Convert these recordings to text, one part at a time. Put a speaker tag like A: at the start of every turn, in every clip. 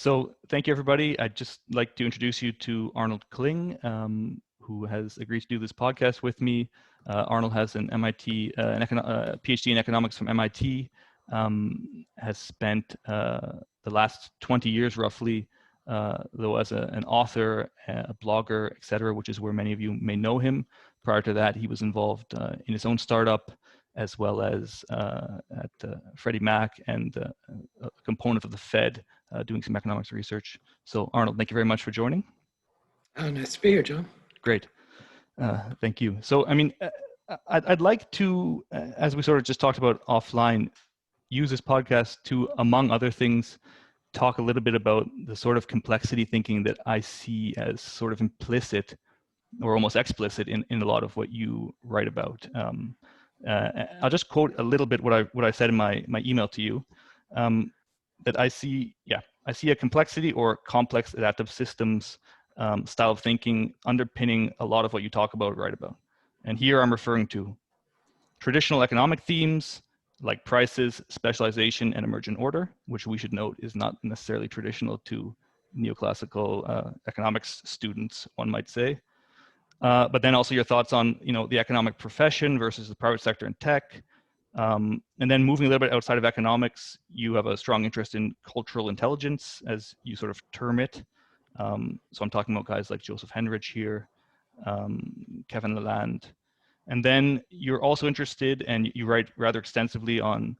A: So thank you, everybody. I'd just like to introduce you to Arnold Kling, who has agreed to do this podcast with me. Arnold has an PhD in economics from MIT, has spent the last 20 years roughly, though as an author, a blogger, etc., which is where many of you may know him. Prior to that, he was involved in his own startup, as well as at Freddie Mac and a component of the Fed, doing some economics research. So Arnold, thank you very much for joining.
B: Nice to be here, John.
A: Great. Thank you. So, I mean, I'd like to, as we sort of just talked about offline, use this podcast to, among other things, talk a little bit about the sort of complexity thinking that I see as sort of implicit or almost explicit in a lot of what you write about. I'll just quote a little bit what I said in my email to you, that I see a complexity or complex adaptive systems style of thinking underpinning a lot of what you talk about, write about. And here I'm referring to traditional economic themes like prices, specialization, and emergent order, which we should note is not necessarily traditional to neoclassical economics students, one might say. But then also your thoughts on the economic profession versus the private sector and tech. And then moving a little bit outside of economics, you have a strong interest in cultural intelligence, as you sort of term it. So I'm talking about guys like Joseph Henrich here, Kevin Lalande. And then you're also interested, and you write rather extensively on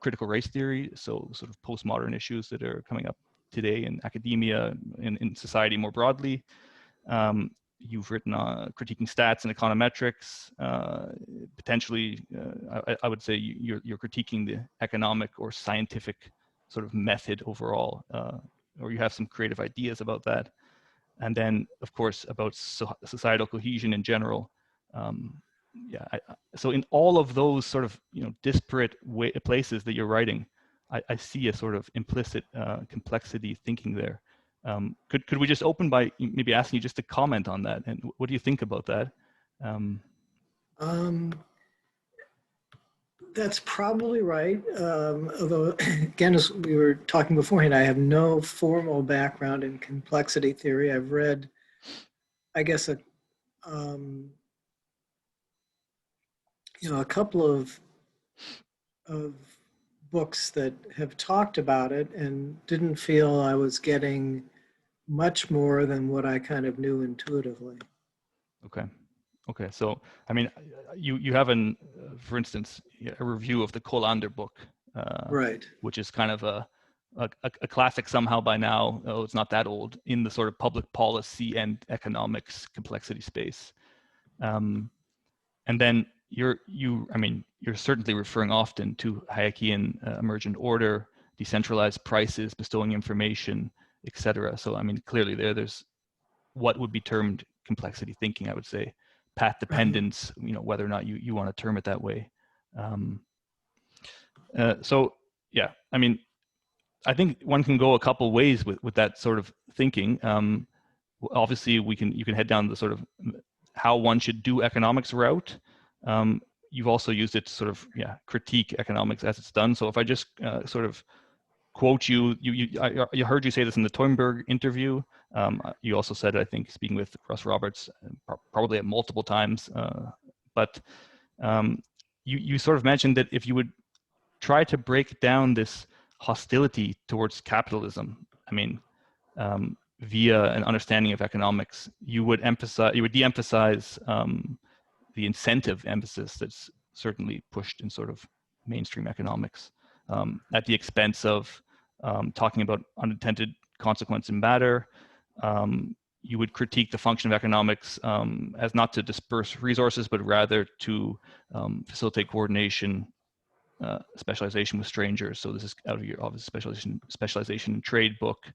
A: critical race theory, so sort of postmodern issues that are coming up today in academia, in society more broadly. You've written critiquing stats and econometrics. Potentially, I would say you're critiquing the economic or scientific sort of method overall, or you have some creative ideas about that. And then, of course, about societal cohesion in general. So in all of those sort of disparate places that you're writing, I see a sort of implicit complexity thinking there. Could we just open by maybe asking you just to comment on that, and what do you think about that?
B: That's probably right. Although, again, as we were talking beforehand, I have no formal background in complexity theory. I've read, I guess, a couple of books that have talked about it, and didn't feel I was getting much more than what I kind of knew intuitively.
A: Okay. So, I mean, you have for instance, a review of the Colander book,
B: right,
A: which is kind of a classic somehow by now. Oh, it's not that old in the sort of public policy and economics complexity space. And then you're certainly referring often to Hayekian emergent order, decentralized prices, bestowing information, etc. So, I mean, clearly there's what would be termed complexity thinking, I would say, path dependence, whether or not you want to term it that way. So yeah, I mean, I think one can go a couple ways with that sort of thinking. Obviously, you can head down the sort of how one should do economics route. You've also used it to sort of critique economics as it's done. So if I just sort of quote I heard you say this in the Toynbee interview. You also said it, I think, speaking with Russ Roberts, probably at multiple times. But you sort of mentioned that if you would try to break down this hostility towards capitalism, I mean, via an understanding of economics, you would de-emphasize the incentive emphasis that's certainly pushed in sort of mainstream economics, at the expense of talking about unintended consequence in matter. You would critique the function of economics as not to disperse resources, but rather to facilitate coordination, specialization with strangers. So this is out of your obvious specialization in trade book.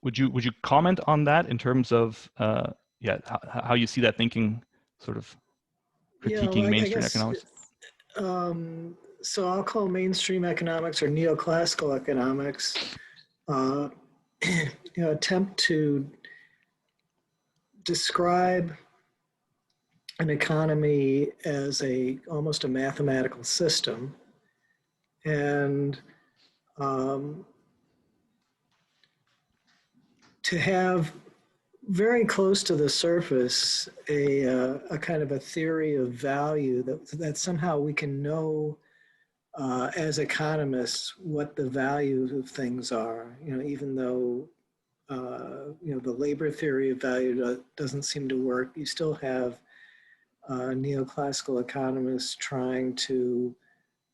A: Would you comment on that in terms of how you see that thinking sort of critiquing mainstream economics?
B: So I'll call mainstream economics or neoclassical economics attempt to describe an economy as almost a mathematical system, and um, to have very close to the surface a kind of a theory of value that somehow we can know as economists what the values of things are. Even though the labor theory of value doesn't seem to work, you still have neoclassical economists trying to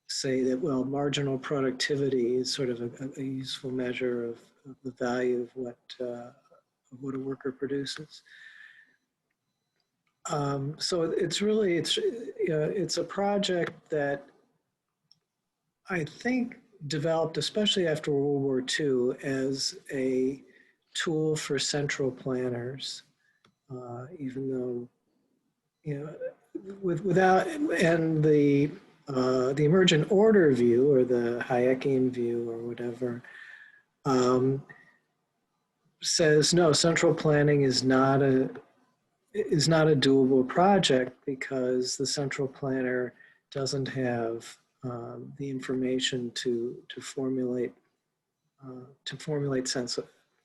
B: say that, well, marginal productivity is sort of a useful measure of the value of what a worker produces. So it's a project that I think developed, especially after World War II, as a tool for central planners, even though, without, and the emergent order view or the Hayekian view or whatever, says no, central planning is not a doable project because the central planner doesn't have the information to formulate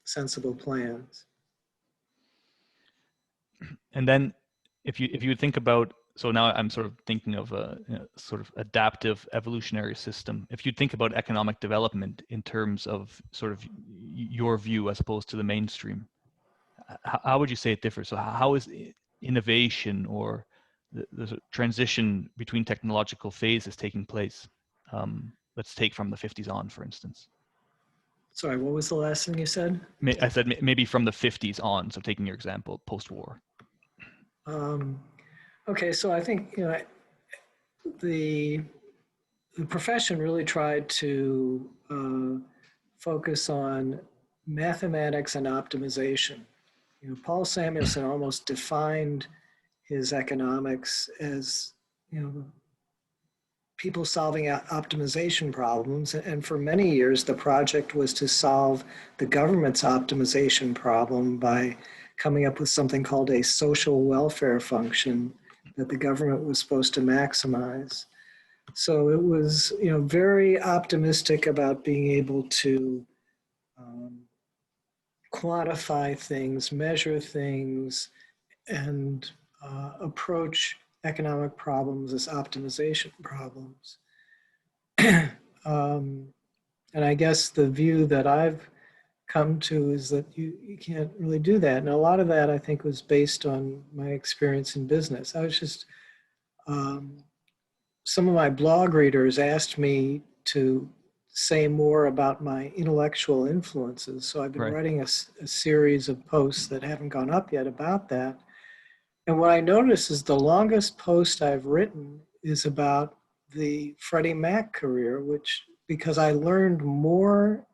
B: sensible plans.
A: And then if you think about, so now I'm sort of thinking of a sort of adaptive evolutionary system. If you think about economic development in terms of sort of your view as opposed to the mainstream, how would you say it differs? So how is innovation or the transition between technological phases taking place? Let's take from the 50s on, for instance.
B: Sorry, what was the last thing you said?
A: I said maybe from the 50s on, so taking your example, post-war.
B: Okay, so I think the profession really tried to focus on mathematics and optimization. Paul Samuelson almost defined his economics as people solving optimization problems. And for many years, the project was to solve the government's optimization problem by coming up with something called a social welfare function that the government was supposed to maximize. So it was, very optimistic about being able to quantify things, measure things, and approach economic problems as optimization problems. And I guess the view that I've come to is that you can't really do that. And a lot of that, I think, was based on my experience in business. I was just, some of my blog readers asked me to say more about my intellectual influences. So I've been writing a series of posts that haven't gone up yet about that. And what I notice is the longest post I've written is about the Freddie Mac career, which, because I learned more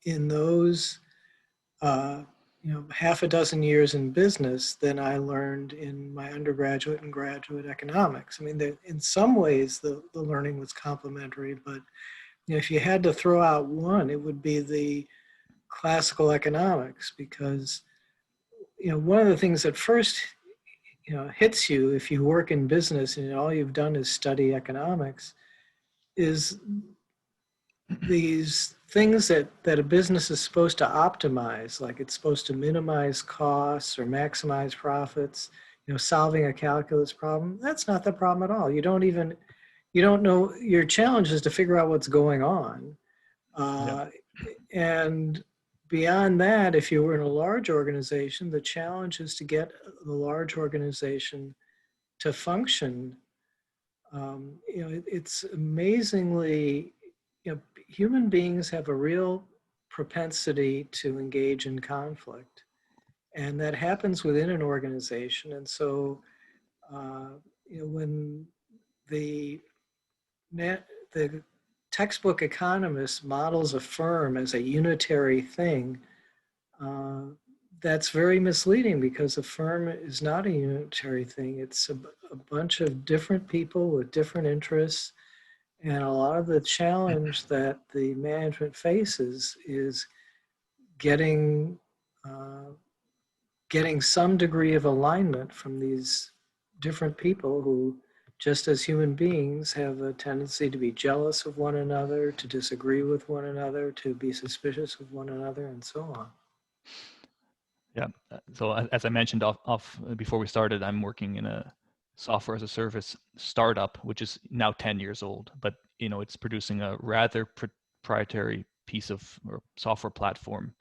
B: in those, half a dozen years in business than I learned in my undergraduate and graduate economics. I mean, in some ways, the learning was complementary, but if you had to throw out one, it would be the classical economics, because one of the things that first hits you if you work in business and all you've done is study economics is these things that a business is supposed to optimize, like it's supposed to minimize costs or maximize profits, solving a calculus problem. That's not the problem at all. You don't know, your challenge is to figure out what's going on. And beyond that, if you were in a large organization, the challenge is to get the large organization to function. It's amazingly, human beings have a real propensity to engage in conflict, and that happens within an organization. And so, when the textbook economist models a firm as a unitary thing, that's very misleading, because a firm is not a unitary thing. It's a bunch of different people with different interests. And a lot of the challenge that the management faces is getting some degree of alignment from these different people who just as human beings have a tendency to be jealous of one another, to disagree with one another, to be suspicious of one another, and so on.
A: Yeah. So as I mentioned off before we started, I'm working in a software as a service startup, which is now 10 years old, but it's producing a rather proprietary piece of or software platform.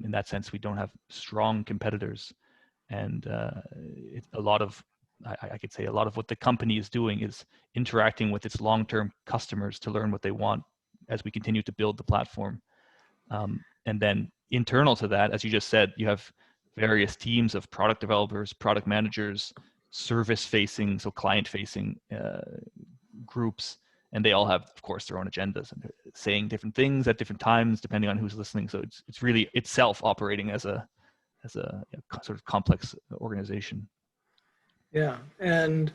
A: In that sense, we don't have strong competitors, and a lot of I could say a lot of what the company is doing is interacting with its long-term customers to learn what they want as we continue to build the platform. And then internal to that, as you just said, you have various teams of product developers, product managers, service-facing, so client-facing groups, and they all have, of course, their own agendas and they're saying different things at different times depending on who's listening. So it's really itself operating as a sort of complex organization.
B: Yeah, and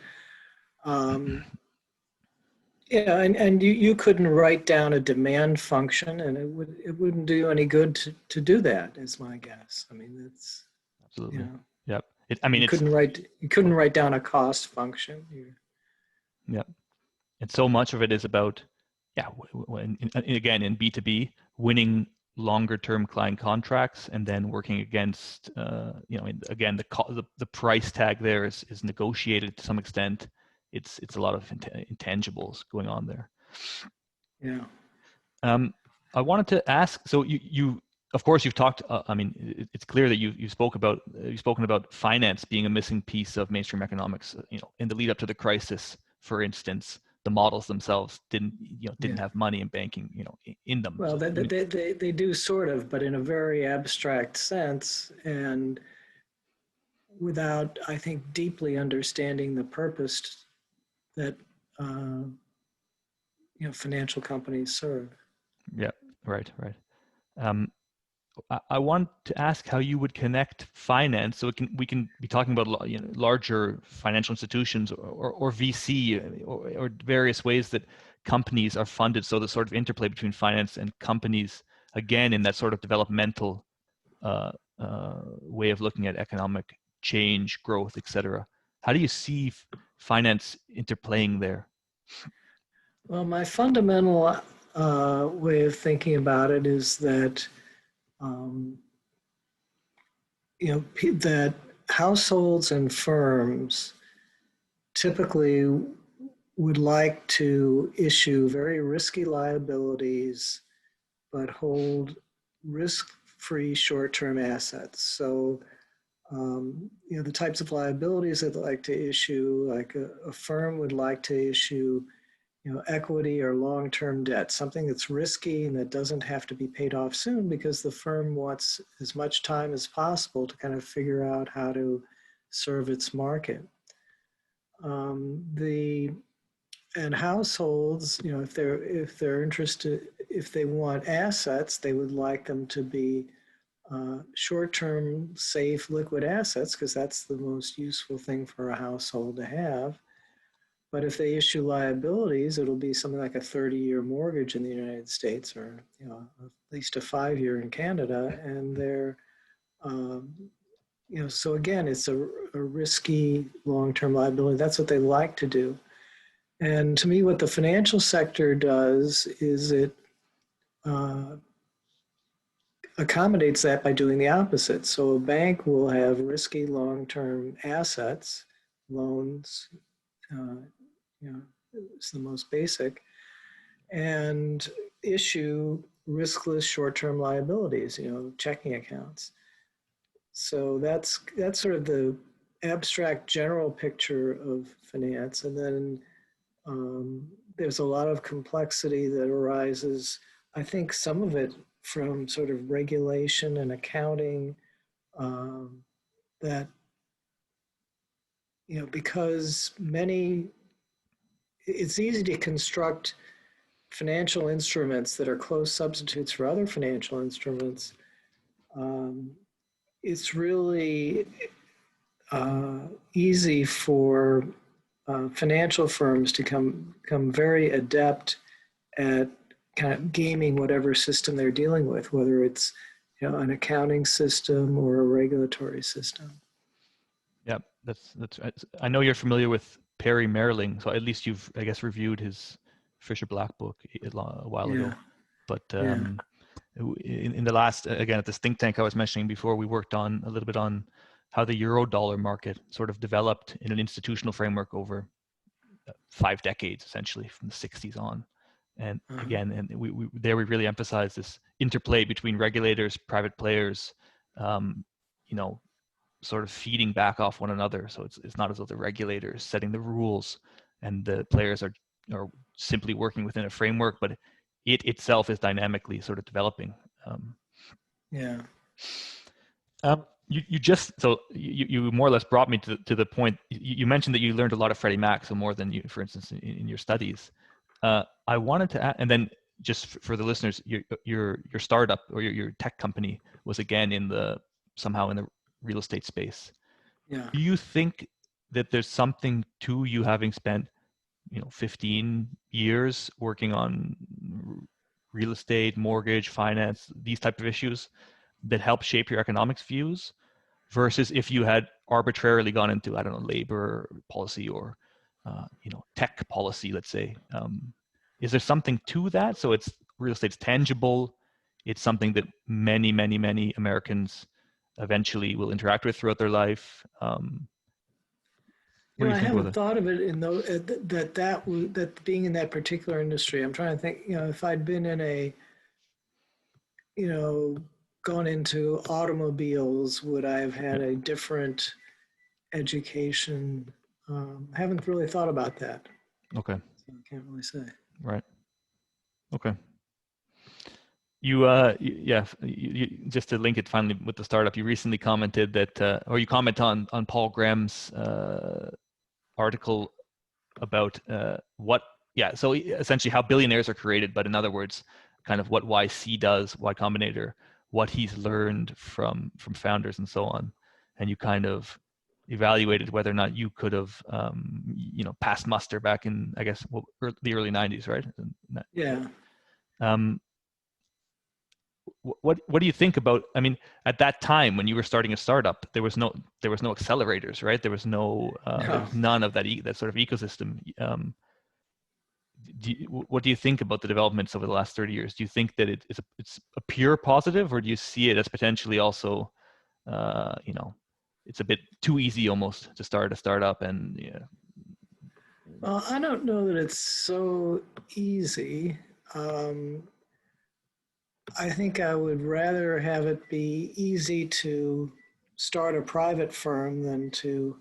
B: yeah, and you couldn't write down a demand function, and it wouldn't do you any good to do that, is my guess. I mean, it's
A: Absolutely.
B: you know
A: Yep.
B: you couldn't write down a cost function.
A: Yeah. And so much of it is about, again, in B2B, winning longer term client contracts and then working against, again, the price tag there is negotiated to some extent. It's a lot of intangibles going on there.
B: Yeah.
A: I wanted to ask, so you of course you've talked, it's clear that you've spoken about finance being a missing piece of mainstream economics, in the lead up to the crisis, for instance. The models themselves didn't have money and banking, in them.
B: Well,
A: So,
B: they do sort of, but in a very abstract sense, and without, I think, deeply understanding the purpose that financial companies serve.
A: yeah, right. I want to ask how you would connect finance. So we can be talking about larger financial institutions or VC or various ways that companies are funded. So the sort of interplay between finance and companies, again, in that sort of developmental way of looking at economic change, growth, etc. How do you see finance interplaying there?
B: Well, my fundamental way of thinking about it is that um, that households and firms typically would like to issue very risky liabilities, but hold risk-free short-term assets. So, the types of liabilities that they like to issue, like a firm would like to issue, equity or long-term debt, something that's risky and that doesn't have to be paid off soon because the firm wants as much time as possible to kind of figure out how to serve its market. And households, if they're interested, if they want assets, they would like them to be short-term, safe, liquid assets because that's the most useful thing for a household to have. But if they issue liabilities, it'll be something like a 30-year mortgage in the United States, or at least a 5-year in Canada, and they're so again, it's a risky long-term liability. That's what they like to do. And to me, what the financial sector does is it accommodates that by doing the opposite. So a bank will have risky long-term assets, loans, it's the most basic, and issue riskless short-term liabilities, checking accounts. So that's sort of the abstract general picture of finance. And then there's a lot of complexity that arises, I think some of it from sort of regulation and accounting, that, because it's easy to construct financial instruments that are close substitutes for other financial instruments. It's really easy for financial firms to become very adept at kind of gaming whatever system they're dealing with, whether it's an accounting system or a regulatory system.
A: Yeah, that's. I know you're familiar with Perry Merling. So at least you've, I guess, reviewed his Fisher Black book a while
B: Yeah.
A: ago. But
B: Yeah.
A: in the last, again, at this think tank I was mentioning before, we worked on a little bit on how the euro dollar market sort of developed in an institutional framework over 5 decades, essentially from the 60s on. And again, and we really emphasize this interplay between regulators, private players, you know, sort of feeding back off one another. So it's not as though the regulator is setting the rules and the players are simply working within a framework, but it itself is dynamically sort of developing.
B: Yeah.
A: You just, so you more or less brought me to the point. You mentioned that you learned a lot of Freddie Mac, so more than you, for instance, in your studies. I wanted to add, and then just for the listeners, your startup or your tech company was again somehow in the real estate space.
B: Yeah.
A: Do you think that there's something to you having spent 15 years working on real estate, mortgage, finance, these type of issues that help shape your economics views versus if you had arbitrarily gone into, I don't know, labor policy or tech policy, let's say? Is there something to that? So it's real estate's tangible. It's something that many, many, many Americans eventually will interact with throughout their life. What do you
B: I
A: think about
B: haven't
A: that?
B: thought of it in that being in that particular industry. I'm trying to think, if I'd been in gone into automobiles, would I have had
A: Yeah.
B: a different education? I haven't really thought about that.
A: Okay.
B: So I can't really say.
A: Right. Okay. Just to link it finally with the startup, you recently commented that, or you comment on Paul Graham's article about so essentially how billionaires are created, but in other words, kind of what YC does, Y Combinator, what he's learned from founders and so on, and you kind of evaluated whether or not you could have, passed muster back in, I guess, the early '90s, right?
B: Yeah.
A: Um, what do you think about, I mean, at that time when you were starting a startup, there was no accelerators, right? There was there
B: No.
A: was none of that sort of ecosystem. What do you think about the developments over the last 30 years? Do you think that it's a pure positive, or do you see it as potentially also it's a bit too easy almost to start a startup? And
B: Well, I don't know that it's so easy. Um, I think I would rather have it be easy to start a private firm than to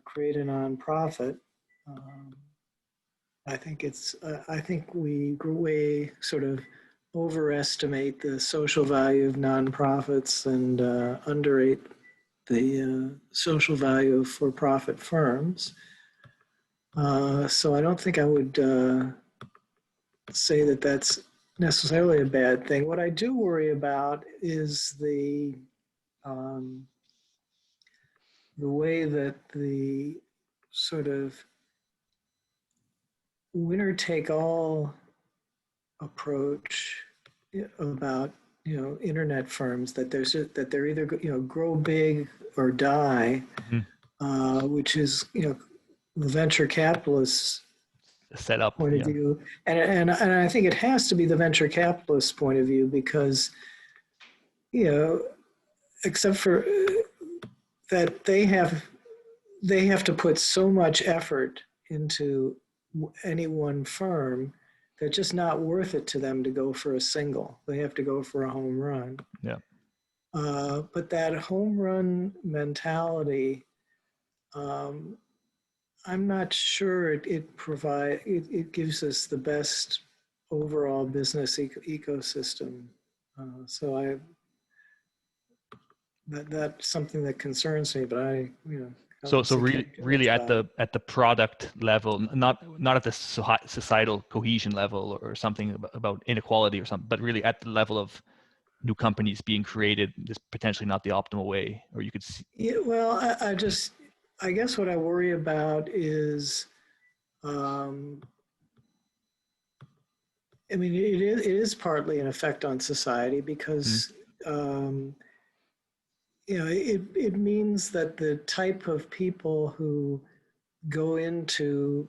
B: create a nonprofit. Um, I think we way sort of overestimate the social value of nonprofits and underrate the social value of for-profit firms. So I don't think I would say that that's necessarily a bad thing. What I do worry about is um, the way that the sort of winner take all approach about internet firms that they're either grow big or die,
A: mhm,
B: which is the venture capitalists
A: set up,
B: point of
A: yeah,
B: view, and I think it has to be the venture capitalist point of view because except for that they have to put so much effort into any one firm that's just not worth it to them to go for a single. They have to go for a home run.
A: yeah.
B: But that home run mentality, um, I'm not sure it gives us the best overall business ecosystem. So that's something that concerns me. But I
A: So
B: obviously
A: really
B: can't do
A: really
B: much
A: at
B: about it.
A: the product level, not at the societal cohesion level or something about inequality or something, but really at the level of new companies being created is potentially not the optimal way, or you could see.
B: Yeah, well, I guess what I worry about is, um, I mean, it is partly an effect on society
A: Mm,
B: because, um, it means that the type of people who go into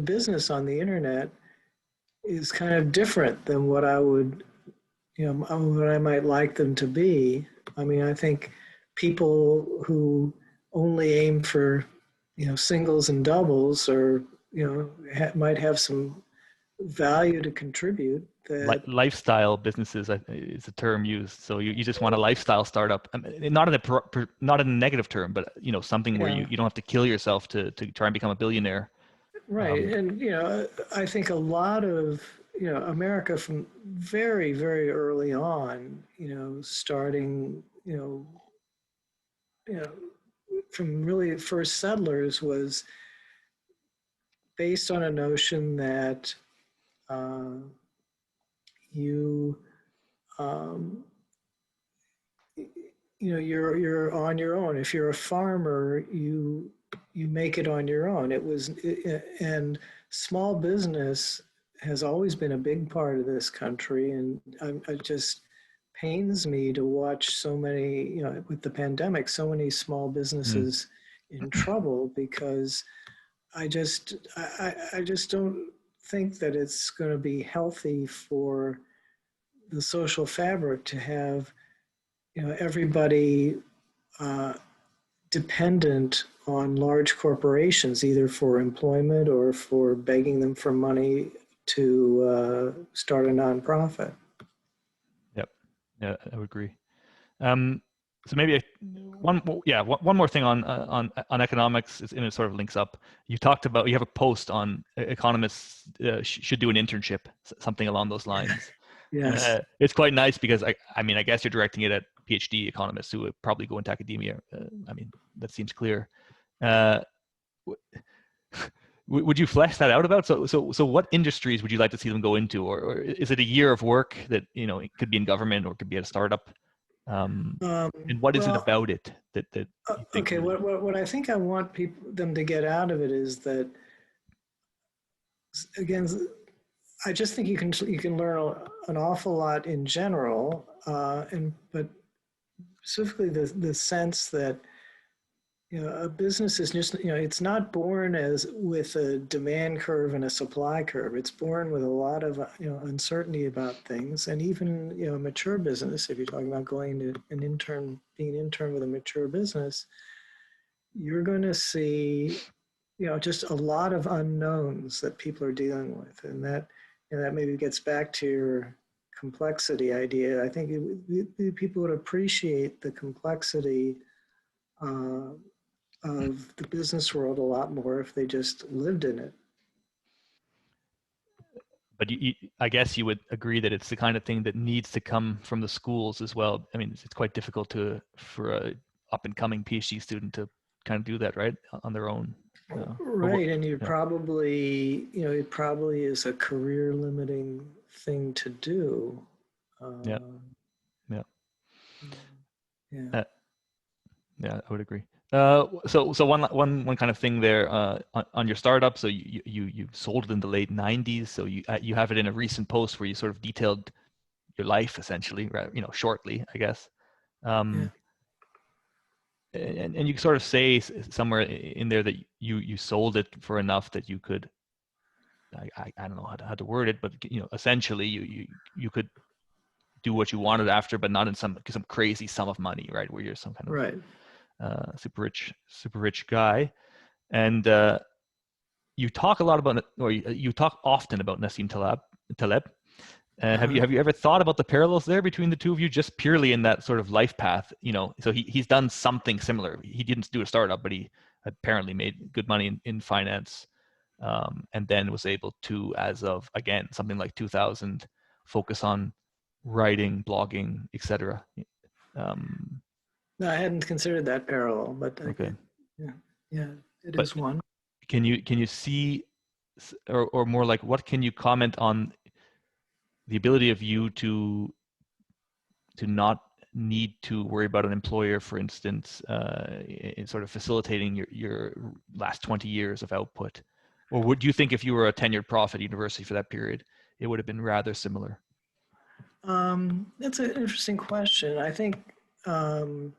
B: business on the internet is kind of different than what I would, what I might like them to be. I mean, I think people who only aim for, singles and doubles, or might have some value to contribute. That
A: Lifestyle businesses is a term used. So you just want a lifestyle startup, I mean, not in not in a negative term, but something where
B: yeah,
A: you don't have to kill yourself to try and become a billionaire.
B: right, and I think a lot of America from very very early on, starting you know from really first settlers was based on a notion that uh, you um, you're on your own. If you're a farmer, you make it on your own. And small business has always been a big part of this country, and it just pains me to watch so many, with the pandemic, so many small
A: Mm.
B: businesses in trouble, because I just don't think that it's going to be healthy for the social fabric to have everybody uh, dependent on large corporations, either for employment or for begging them for money to start a nonprofit.
A: Yep. Yeah, I would agree. Um, so maybe one more thing on economics, and it sort of links up. You have a post on economists should do an internship, something along those lines.
B: Yes.
A: It's quite nice because I mean, I guess you're directing it at PhD economists who would probably go into academia. I mean, that seems clear. Uh, would you flesh that out about? So what industries would you like to see them go into, or is it a year of work that it could be in government or it could be at a startup? Um,
B: Um,
A: and what is it
B: well,
A: about it that you think
B: okay.
A: would?
B: What I think I want them to get out of it is that, again, I just think you can learn an awful lot in general, but specifically the sense that a business is just, it's not born as with a demand curve and a supply curve. It's born with a lot of, uncertainty about things. And even, a mature business, if you're talking about going to being an intern with a mature business, you're going to see, just a lot of unknowns that people are dealing with. And that maybe gets back to your complexity idea. I think people would appreciate the complexity uh, of the business world a lot more if they just lived in it.
A: But I guess you would agree that it's the kind of thing that needs to come from the schools as well. I mean, it's quite difficult for a up and coming PhD student to kind of do that, right, on their own.
B: Right, and
A: Yeah,
B: it probably is a career limiting thing to do.
A: yeah,
B: Uh,
A: yeah.
B: yeah.
A: Uh, Yeah, I would agree. So one kind of thing there on your startup. So you sold it in the late '90s. So you have it in a recent post where you sort of detailed your life essentially, right? Shortly, I guess.
B: Yeah.
A: Um, and you sort of say somewhere in there that you sold it for enough that you could. I don't know how to word it, but essentially you could do what you wanted after, but not in some crazy sum of money, right? Where you're some kind of
B: Right.
A: super rich guy, and you talk a lot about, or you talk often about Nassim Taleb.
B: Uh-huh.
A: Have you ever thought about the parallels there between the two of you, just purely in that sort of life path? So he's done something similar. He didn't do a startup, but he apparently made good money in finance, and then was able to, as of again something like 2000, focus on writing, blogging, etc. Um,
B: No, I hadn't considered that parallel, but
A: okay,
B: yeah, yeah, it
A: but
B: is one.
A: can you see, or more like, what can you comment on the ability of you to not need to worry about an employer, for instance, in sort of facilitating your last 20 years of output? Or would you think if you were a tenured prof at university for that period, it would have been rather similar?
B: That's an interesting question. Um,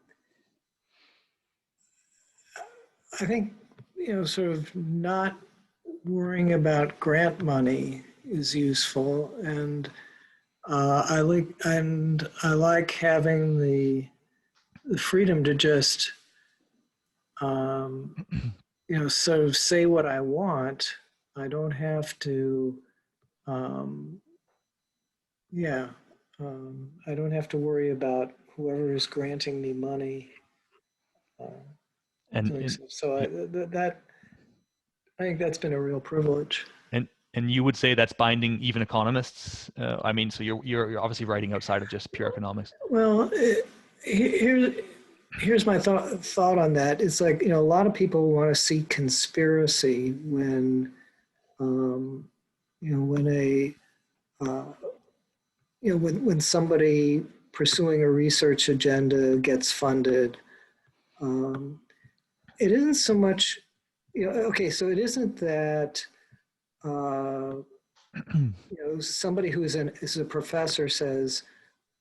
B: I think, sort of not worrying about grant money is useful, and I like having the freedom to just um, sort of say what I want. I don't have to, um, yeah, I don't have to worry about whoever is granting me money. Uh,
A: And
B: so
A: yeah,
B: that I think that's been a real privilege.
A: and you would say that's binding even economists. I mean, so you're obviously writing outside of just pure economics.
B: Well, here, here's my thought on that. It's like, a lot of people want to see conspiracy when, um, when uh, when somebody pursuing a research agenda gets funded. Um, it isn't so much, okay, so it isn't that, uh, somebody who is a professor says,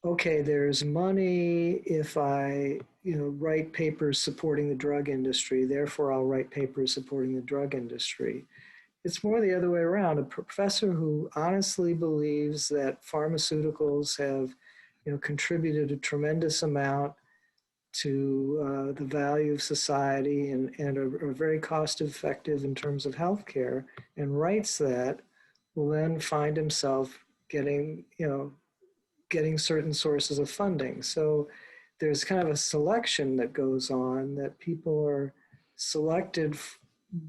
B: okay, there's money if I, write papers supporting the drug industry, therefore I'll write papers supporting the drug industry. It's more the other way around. A professor who honestly believes that pharmaceuticals have, contributed a tremendous amount to the value of society and are very cost effective in terms of healthcare and writes that will then find himself getting, getting certain sources of funding. So there's kind of a selection that goes on that people are selected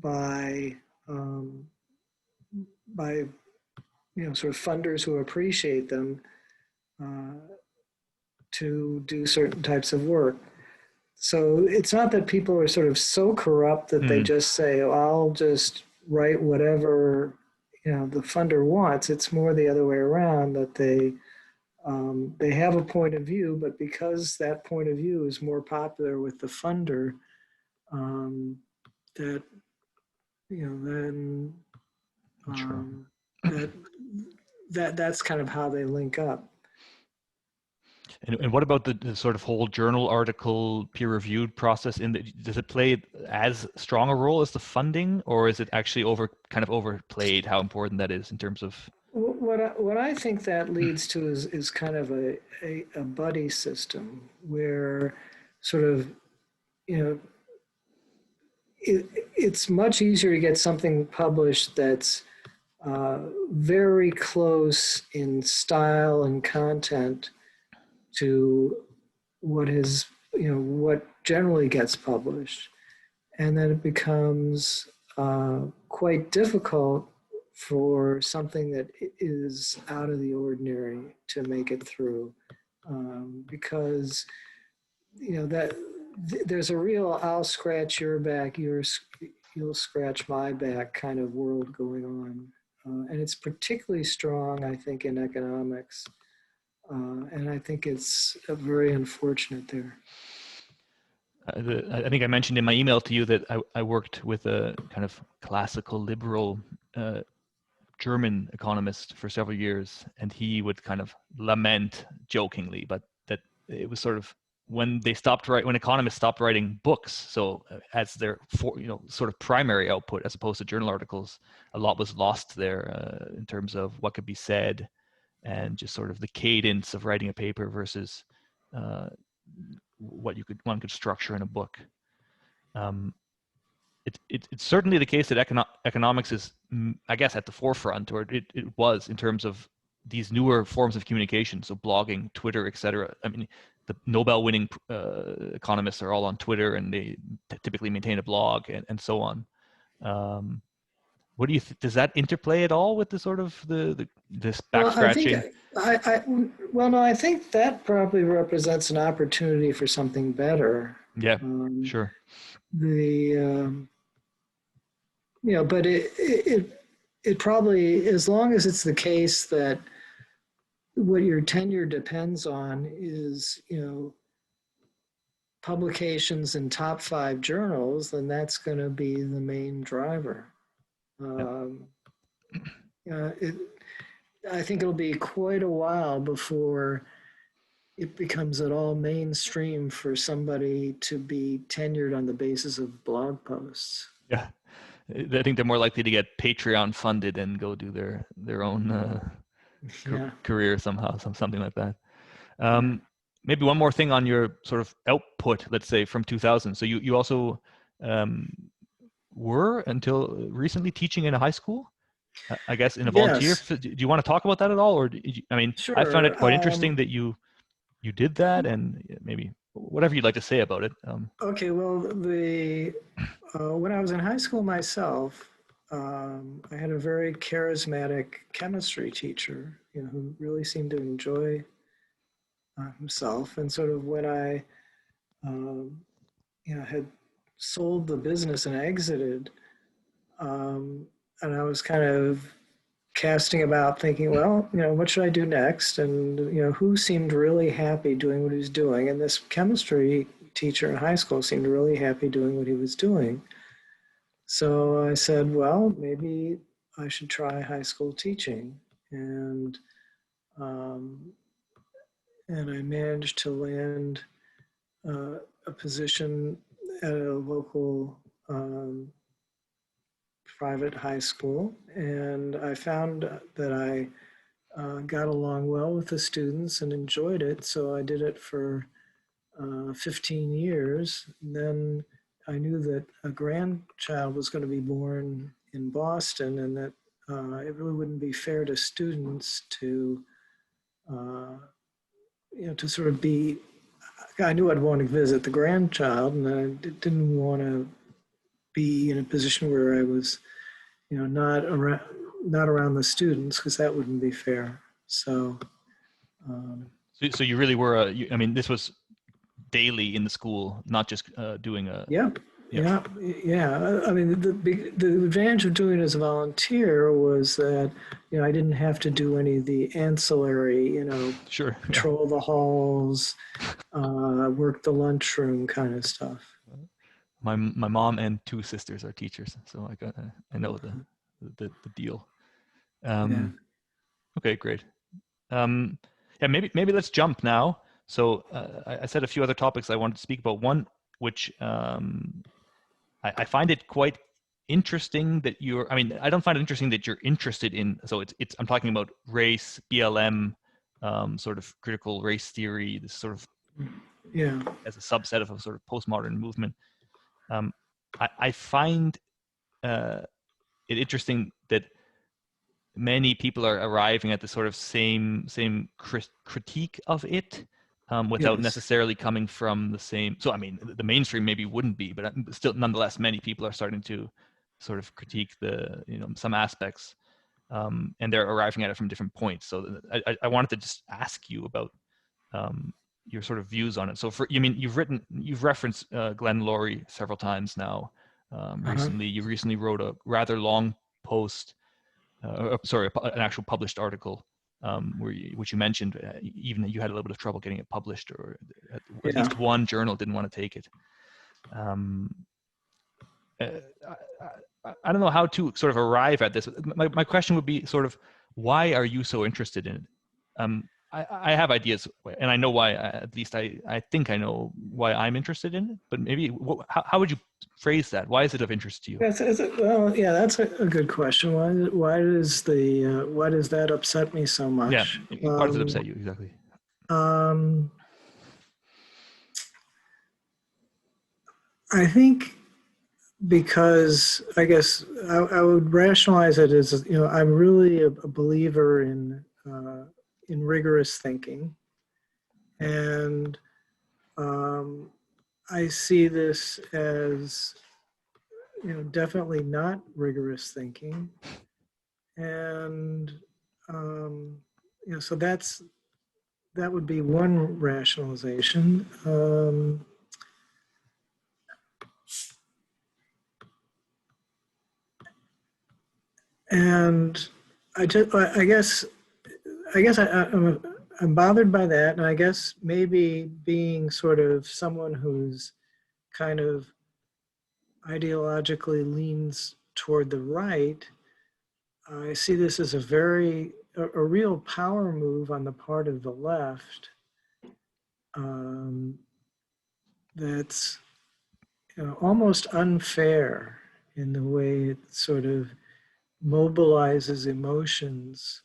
B: by um, by sort of funders who appreciate them uh, to do certain types of work. So it's not that people are sort of so corrupt that they
A: Hmm.
B: just say, oh, I'll just write whatever the funder wants. It's more the other way around that they have a point of view, but because that point of view is more popular with the funder, um, that then
A: Sure.
B: um, that that's kind of how they link up.
A: And what about the sort of whole journal article peer reviewed process? Does it play as strong a role as the funding, or is it actually overplayed how important that is in terms of?
B: What I think that leads to is kind of a buddy system where sort of you know it's much easier to get something published that's very close in style and content to what generally gets published, and then it becomes quite difficult for something that is out of the ordinary to make it through, because that there's a real "I'll scratch your back, you'll scratch my back" kind of world going on, and it's particularly strong, I think, in economics, and I think it's very unfortunate there.
A: I think I mentioned in my email to you that I worked with a kind of classical liberal uh, German economist for several years, and he would kind of lament jokingly, but that it was sort of when economists stopped writing books, so as their sort of primary output as opposed to journal articles, a lot was lost there in terms of what could be said and just sort of the cadence of writing a paper versus uh, what one could structure in a book. Um, it's certainly the case that economics is, I guess, at the forefront, or it was in terms of these newer forms of communication, so blogging, Twitter, etc. I mean, the Nobel-winning economists are all on Twitter, and they typically maintain a blog, and so on. What do you does that interplay at all with the sort of this back
B: Well, I think
A: scratching?
B: well, no, I think that probably represents an opportunity for something better.
A: Yeah,
B: Um,
A: sure.
B: the but it probably, as long as it's the case that what your tenure depends on is publications in top 5 journals, then that's going to be the main driver.
A: Yeah.
B: Um, it, I think it'll be quite a while before it becomes at all mainstream for somebody to be tenured on the basis of blog posts.
A: Yeah, I think they're more likely to get Patreon funded and go do their own
B: Yeah.
A: career somehow, something like that.
B: Yeah.
A: Maybe one more thing on your sort of output, let's say from 2000. So you also um, were until recently teaching in a high school, I guess in a volunteer.
B: Yes.
A: Do you want to talk about that at all, or I mean, I found it
B: Sure.
A: quite interesting that you did that, and maybe whatever you'd like to say about it.
B: Okay. Well, when I was in high school myself, I had a very charismatic chemistry teacher, who really seemed to enjoy himself. And sort of when I, um, had sold the business and exited, and I was kind of casting about thinking, well, what should I do next? And, who seemed really happy doing what he was doing? And this chemistry teacher in high school seemed really happy doing what he was doing. So I said, well, maybe I should try high school teaching. Um, and I managed to land a position at a local private high school. And I found that I got along well with the students and enjoyed it. So I did it for 15 years. And then I knew that a grandchild was going to be born in Boston, and that it really wouldn't be fair to students to, to sort of be. I knew I'd want to visit the grandchild, and I didn't want to be in a position where I was, not around the students, because that wouldn't be fair. So. Um,
A: So you really were. I mean, this was daily in the school, not just doing a.
B: Yeah,
A: Yeah.
B: yeah. I mean, the advantage of doing it as a volunteer was that I didn't have to do any of the ancillary,
A: Sure. Yeah.
B: patrol the halls, work the lunchroom kind of stuff.
A: My mom and two sisters are teachers, so I know the deal.
B: Yeah.
A: Okay, great. Yeah, maybe let's jump now. So I said a few other topics I wanted to speak about. One, which I find it quite interesting that you're. I mean, I don't find it interesting that you're interested in. So it's. I'm talking about race, BLM, sort of critical race theory. This sort of
B: Yeah.
A: as a subset of a sort of postmodern movement. I find it interesting that many people are arriving at the sort of same critique of it without
B: Yes.
A: necessarily coming from the same. So I mean, the mainstream maybe wouldn't be, but still, nonetheless, many people are starting to sort of critique some aspects, and they're arriving at it from different points. So I wanted to just ask you about your sort of views on it. So you've referenced Glenn Laurie several times now.
B: Uh-huh.
A: Recently, you recently wrote a rather long post an actual published article which you mentioned, even you had a little bit of trouble getting it published, or at
B: Yeah.
A: least one journal didn't want to take it. Uh, I don't know how to sort of arrive at this. My question would be sort of, why are you so interested in it? I have ideas, and I know why. At least I think I know why I'm interested in it. But maybe how would you phrase that? Why is it of interest to you?
B: Well, yeah, that's a good question. Why does that upset me so
A: Yeah,
B: much?
A: why does it upset you exactly?
B: Um, I think because I would rationalize it as, I'm really a believer in rigorous thinking,
A: Yeah.
B: and I see this as, definitely not rigorous thinking, and so that would be one rationalization. And I guess I'm bothered by that, and I guess maybe being sort of someone who's kind of ideologically leans toward the right, I see this as a real power move on the part of the left um, that's almost unfair in the way it sort of mobilizes emotions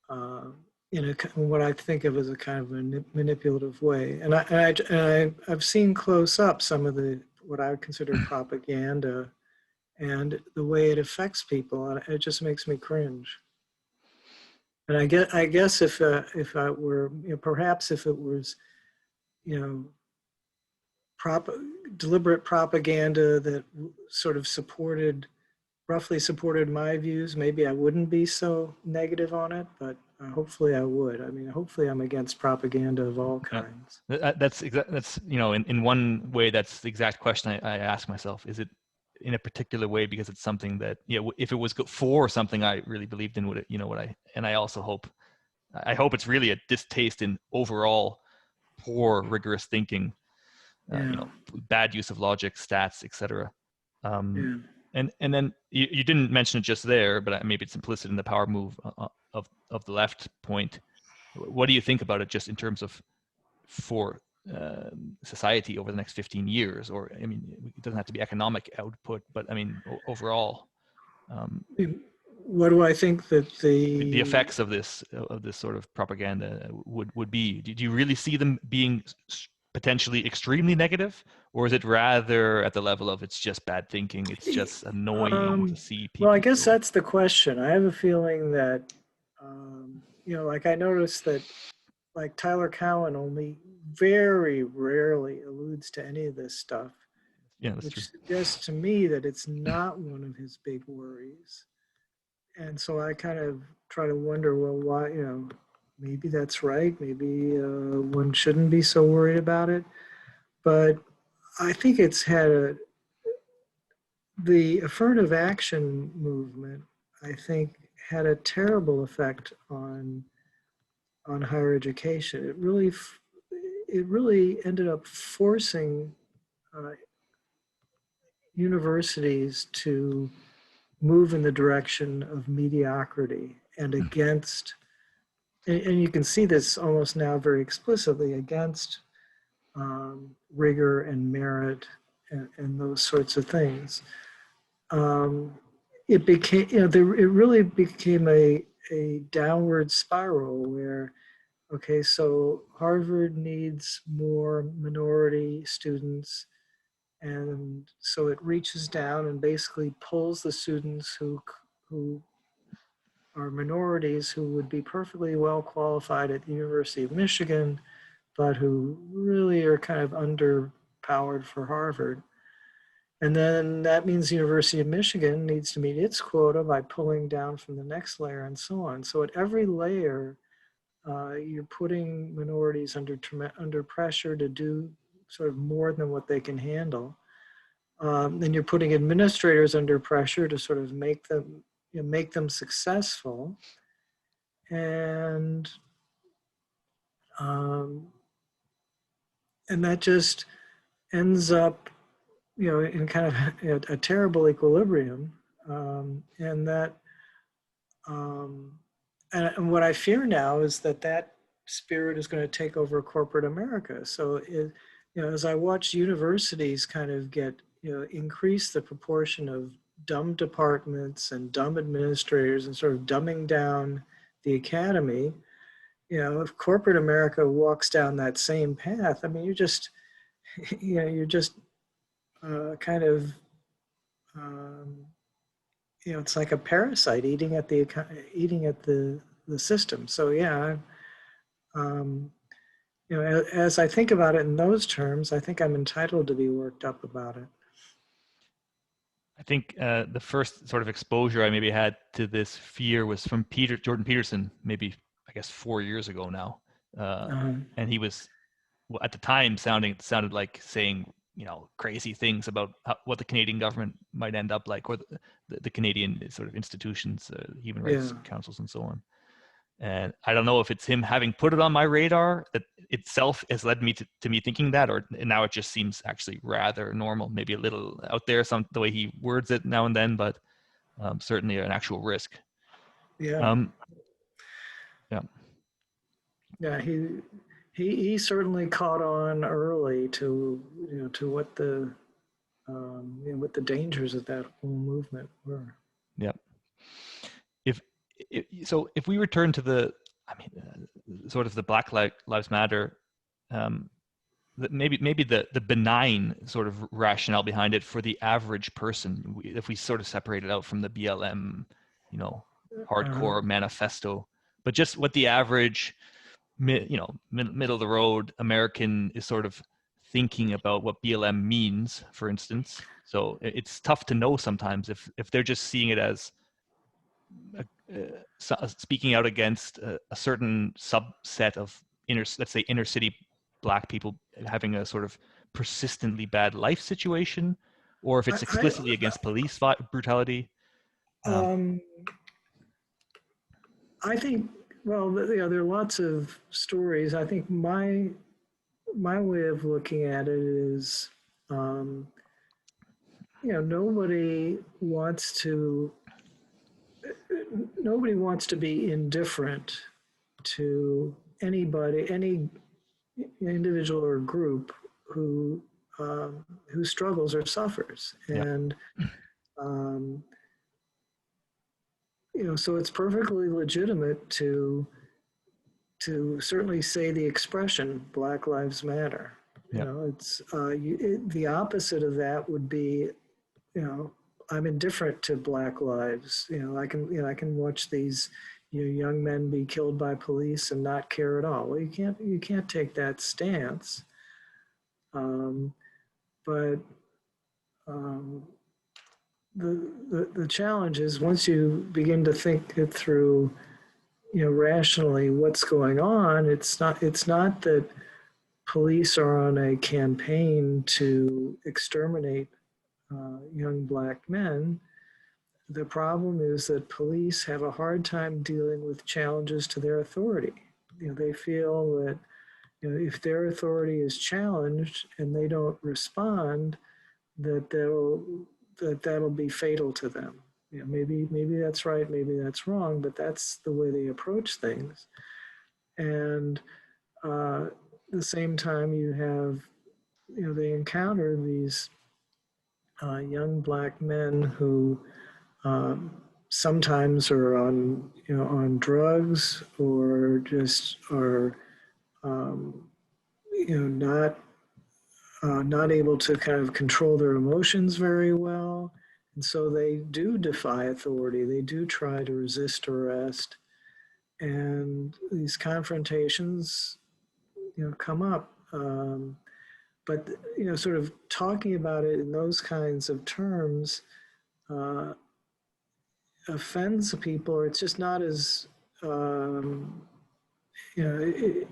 B: uh, in what I think of as a kind of a manipulative way. I've seen close up some of the what I would consider propaganda and the way it affects people. And it just makes me cringe. And I guess if I were, perhaps if it was, you know, prop, deliberate propaganda that sort of roughly supported my views, maybe I wouldn't be so negative on it, but hopefully I would. I mean, hopefully I'm against propaganda of all
A: Yeah.
B: kinds.
A: That's in one way, that's the exact question I ask myself. Is it in a particular way because it's something that, if it was for something I really believed in, would it, and I also hope it's really a distaste in overall poor rigorous thinking,
B: Yeah,
A: bad use of logic, stats, etc. Um,
B: yeah.
A: and then you didn't mention it just there, but maybe it's implicit in the power move of the left point. What do you think about it, just in terms of for society over the next 15 years? Or, I mean, it doesn't have to be economic output, but I mean, overall,
B: What do I think that
A: the effects of this sort of propaganda would be? Do you really see them being potentially extremely negative, or is it rather at the level of it's just bad thinking, it's just annoying to see
B: well, I
A: people
B: guess
A: so?
B: that's the question. I have a feeling that, like I noticed that like Tyler Cowen only very rarely alludes to any of this stuff,
A: Yeah, that's true.
B: which suggests to me that it's not one of his big worries. And so I kind of try to wonder, well, why, maybe that's right. Maybe one shouldn't be so worried about it. But I think it's the affirmative action movement, I think, had a terrible effect on higher education. It really ended up forcing uh, universities to move in the direction of mediocrity and against, and you can see this almost now very explicitly, against rigor and merit and those sorts of things. Um, it became, it really became a downward spiral where, okay, so Harvard needs more minority students. And so it reaches down and basically pulls the students who are minorities who would be perfectly well qualified at the University of Michigan, but who really are kind of underpowered for Harvard. And then that means the University of Michigan needs to meet its quota by pulling down from the next layer and so on. So at every layer, you're putting minorities under pressure to do sort of more than what they can handle. Then you're putting administrators under pressure to sort of make them successful, and um, and that just ends up, in kind of a terrible equilibrium, and that um, and what I fear now is that spirit is going to take over corporate America. So as I watch universities kind of get, increase the proportion of dumb departments and dumb administrators and sort of dumbing down the academy, if corporate America walks down that same path, I mean, you're just kind of, um, it's like a parasite eating at the system. So yeah, um, as I think about it in those terms, I think I'm entitled to be worked up about it.
A: I think the first sort of exposure I maybe had to this fear was from Jordan Peterson, maybe, I guess, 4 years ago now.
B: Um,
A: And he was, well, at the time, sounded like saying, crazy things about what the Canadian government might end up like, or the Canadian sort of institutions, human
B: yeah,
A: rights councils, and so on. And I don't know if it's him having put it on my radar that itself has led me to me thinking that, or now it just seems actually rather normal, maybe a little out there, the way he words it now and then, but certainly an actual risk.
B: yeah,
A: Um, yeah.
B: yeah. he certainly caught on early to to what the what the dangers of that whole movement were.
A: Yeah. If, so, if we return to the, I mean, sort of the Black Lives Matter, um, maybe the benign sort of rationale behind it for the average person, if we sort of separate it out from the BLM, you know,
B: Uh,
A: hardcore manifesto, but just what the average, middle of the road American is sort of thinking about what BLM means, for instance. So it's tough to know sometimes if they're just seeing it as speaking out against a certain subset of let's say inner city Black people having a sort of persistently bad life situation, or if it's
B: I,
A: explicitly against police brutality.
B: I I think, well, there are lots of stories. I think my way of looking at it is, um, nobody wants to be indifferent to anybody, any individual or group who struggles or suffers,
A: Yeah,
B: and um, so it's perfectly legitimate to certainly say the expression Black Lives Matter.
A: yeah,
B: It's the opposite of that would be, I'm indifferent to Black lives. I can watch these, young men be killed by police and not care at all. Well, you can't take that stance. Um, but um, the challenge is once you begin to think it through, rationally, what's going on. It's not that police are on a campaign to exterminate young Black men. The problem is that police have a hard time dealing with challenges to their authority. They feel that if their authority is challenged and they don't respond, that that'll be fatal to them. Maybe that's right, maybe that's wrong, but that's the way they approach things. And at the same time, you have they encounter these young Black men who um, sometimes are on drugs or just are um, not not able to kind of control their emotions very well. And so they do defy authority. They do try to resist arrest. And these confrontations, come up. But, sort of talking about it in those kinds of terms uh, offends people, or it's just not as, um, it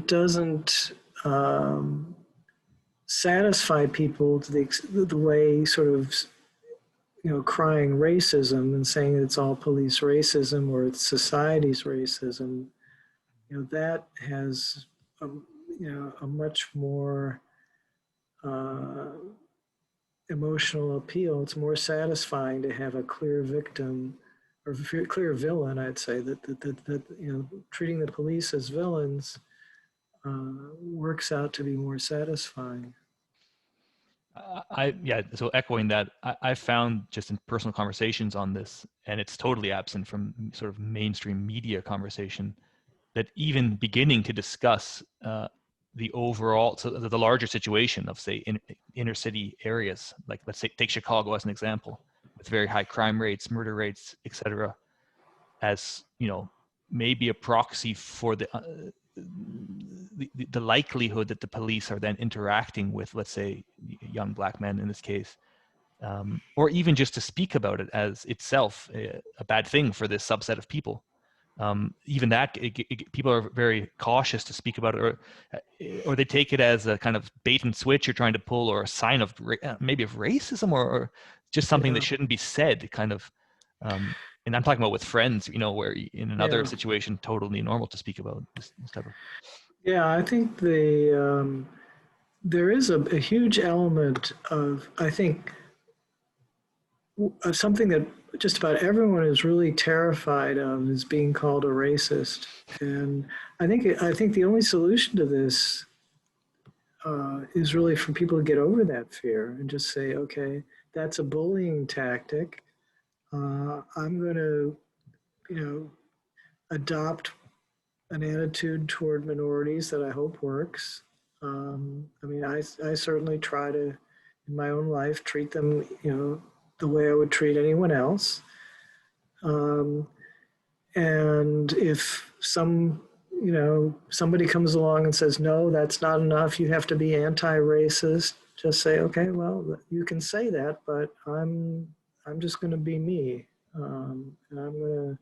B: doesn't satisfy people to the way sort of crying racism and saying it's all police racism or it's society's racism. That has a, a much more uh, emotional appeal. It's more satisfying to have a clear victim or clear villain. I'd say that treating the police as villains works out to be more satisfying.
A: yeah. So echoing that, I found just in personal conversations on this, and it's totally absent from sort of mainstream media conversation, that even beginning to discuss the overall, so the larger situation of, say, inner city areas, like let's say take Chicago as an example, with very high crime rates, murder rates, etc., as maybe a proxy for the likelihood that the police are then interacting with, let's say, young Black men in this case, or even just to speak about it as itself a bad thing for this subset of people. Even that, people are very cautious to speak about it, or they take it as a kind of bait and switch you're trying to pull, or a sign of maybe of racism, or just something
B: Yeah,
A: that shouldn't be said, kind of. And I'm talking about with friends, where in another
B: yeah,
A: situation, totally normal to speak about this type of.
B: yeah. I think there is a huge element of, I think, something that just about everyone is really terrified of is being called a racist. And I think the only solution to this is really for people to get over that fear and just say, okay, that's a bullying tactic. I'm going to, adopt an attitude toward minorities that I hope works. I certainly try to, in my own life, treat them, the way I would treat anyone else. Um, and if somebody comes along and says, no, that's not enough, you have to be anti-racist, just say, okay, well, you can say that, but I'm just going to be me. And I'm going to,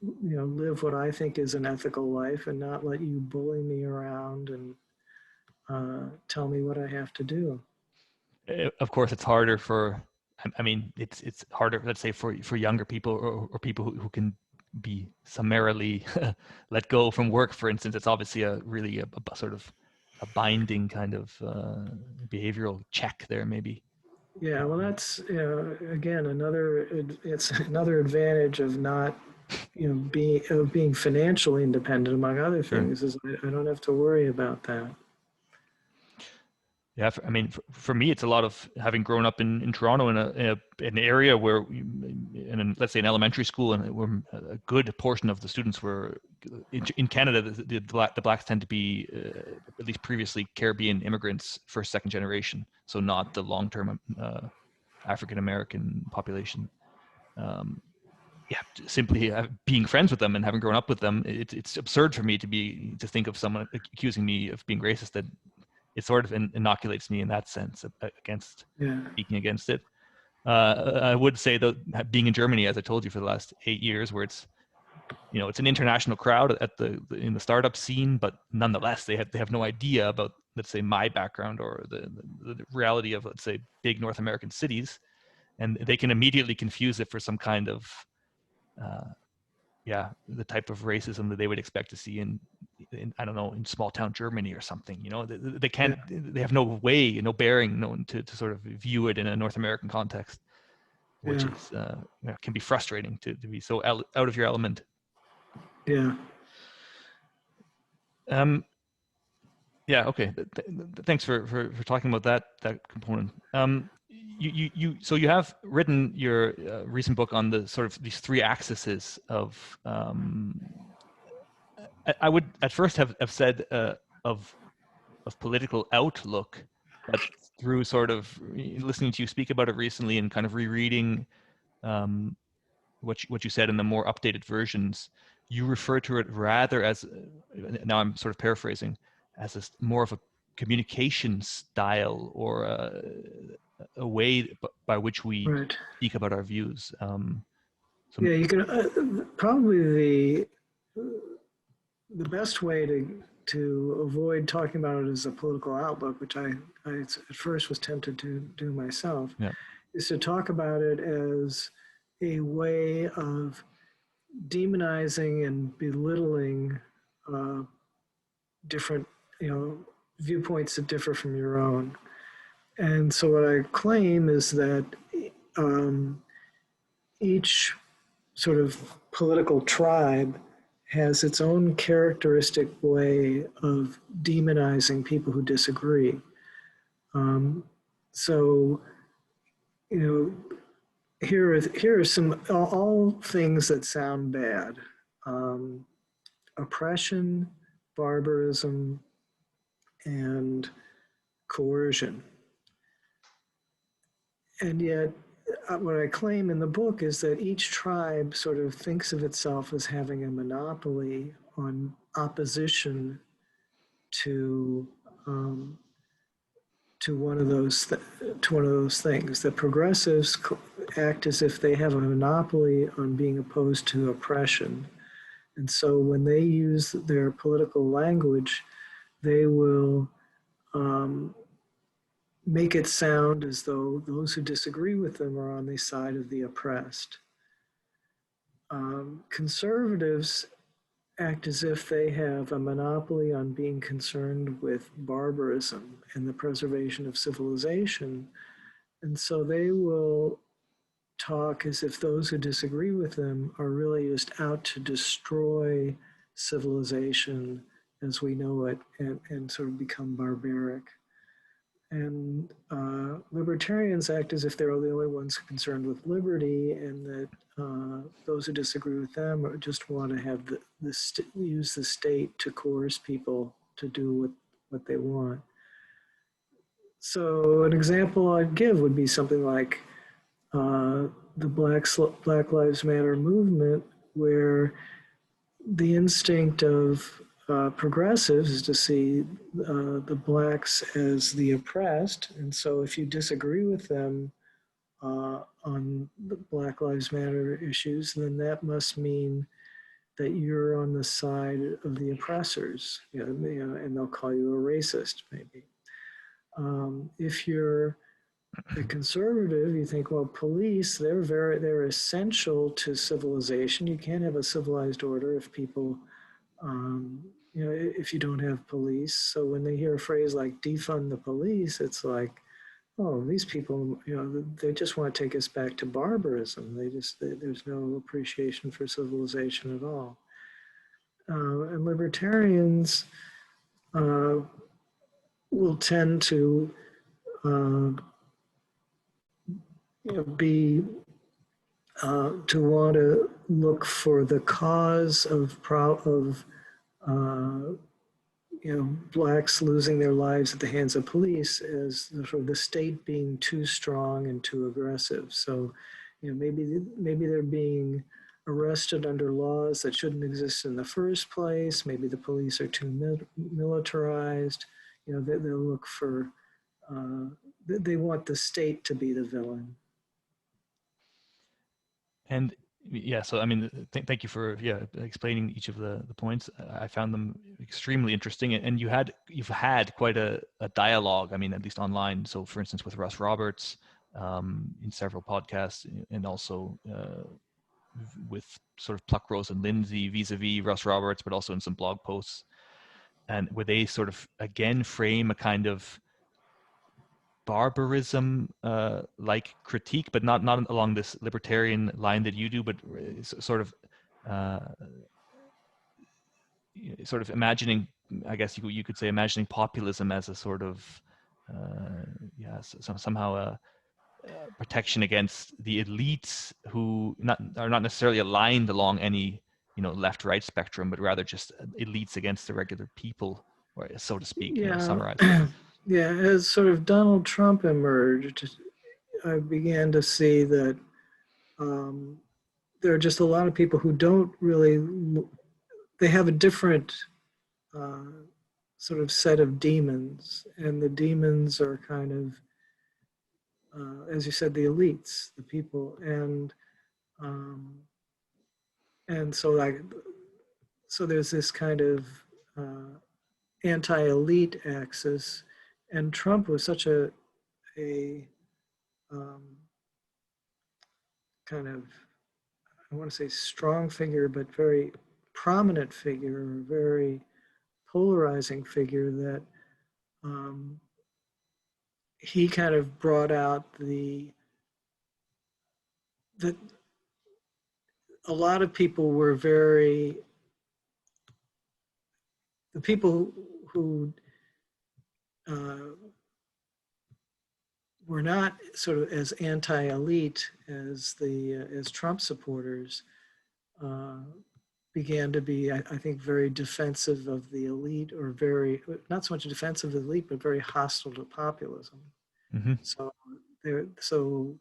B: live what I think is an ethical life and not let you bully me around and tell me what I have to do.
A: Of course, it's harder for. I mean, it's harder, let's say, for younger people or people who can be summarily let go from work, for instance. It's obviously a sort of a binding kind of behavioral check there, maybe.
B: Yeah, well, that's again it's another advantage of not being financially independent, among other
A: Sure.
B: things, is I don't have to worry about that.
A: Yeah, I mean, for me, it's a lot of having grown up in Toronto in an area where, let's say, an elementary school, and where a good portion of the students were in Canada. The blacks tend to be, at least previously, Caribbean immigrants, first, second generation, so not the long-term African American population. Um, yeah, simply being friends with them and having grown up with them, it's absurd for me to think of someone accusing me of being racist. That it sort of inoculates me in that sense against
B: Yeah,
A: speaking against it. I would say though, being in Germany, as I told you, for the last 8 years, where it's an international crowd in the startup scene, but nonetheless they have no idea about, let's say, my background or the reality of, let's say, big North American cities, and they can immediately confuse it for some kind of uh, the type of racism that they would expect to see in I don't know, in small town Germany or something. They
B: yeah,
A: can't, they have no way, no bearing, to sort of view it in a North American context, which
B: yeah,
A: is can be frustrating to be so out of your element.
B: yeah.
A: Um, yeah, okay. Thanks for talking about that component. So you have written your recent book on the sort of these three axes of I would at first have said of political outlook, but through sort of listening to you speak about it recently and kind of rereading um, what you said in the more updated versions, you refer to it rather as, now I'm sort of paraphrasing, as more of a communication style or a way by which we
B: Right.
A: speak about our views. So
B: Yeah, you can probably the best way to avoid talking about it as a political outlook, which I at first was tempted to do myself,
A: yeah,
B: is to talk about it as a way of demonizing and belittling uh, different, viewpoints that differ from your own. And so what I claim is that um, each sort of political tribe has its own characteristic way of demonizing people who disagree. Um, so, you know, here are some all things that sound bad: um, oppression, barbarism, and coercion. And yet, what I claim in the book is that each tribe sort of thinks of itself as having a monopoly on opposition to um, to one of those things. The progressives act as if they have a monopoly on being opposed to oppression, and so when they use their political language, they will um, make it sound as though those who disagree with them are on the side of the oppressed. Conservatives act as if they have a monopoly on being concerned with barbarism and the preservation of civilization. And so they will talk as if those who disagree with them are really just out to destroy civilization as we know it and sort of become barbaric. And libertarians act as if they're the only ones concerned with liberty, and that those who disagree with them just want to have use the state to coerce people to do what they want. So an example I'd give would be something like the Black Lives Matter movement, where the instinct of progressives is to see the blacks as the oppressed. And so if you disagree with them on the Black Lives Matter issues, then that must mean that you're on the side of the oppressors, and they'll call you a racist, maybe. If you're a conservative, you think, well, police, they're essential to civilization. You can't have a civilized order if people, if you don't have police. So when they hear a phrase like defund the police, it's like, oh, these people, they just want to take us back to barbarism. There's no appreciation for civilization at all. And libertarians will tend to be to want to look for the cause of blacks losing their lives at the hands of police as sort of the state being too strong and too aggressive. So, maybe they're being arrested under laws that shouldn't exist in the first place. Maybe the police are too militarized. They'll look for. They want the state to be the villain.
A: And yeah, so I mean, thank you for explaining each of the points. I found them extremely interesting, and you've had quite a dialogue. I mean, at least online. So, for instance, with Russ Roberts in several podcasts, and also with sort of Pluckrose and Lindsay vis-a-vis Russ Roberts, but also in some blog posts, and where they sort of again frame a kind of barbarism like critique, but not along this libertarian line that you do, but sort of imagining, I guess you could say, imagining populism as a sort of somehow a protection against the elites who are not necessarily aligned along any left-right spectrum, but rather just elites against the regular people, or so to speak, summarize.
B: Yeah, as sort of Donald Trump emerged, I began to see that there are just a lot of people who don't really, they have a different sort of set of demons, and the demons are kind of, as you said, the elites, the people, and so there's this kind of anti-elite axis, and Trump was such a kind of, I want to say strong figure, but very prominent figure, very polarizing figure, that he kind of brought out that a lot of people were the people who were not sort of as anti-elite as Trump supporters began to be, I think, very defensive of the elite, or very, not so much defensive of the elite, but very hostile to populism. Mm-hmm. So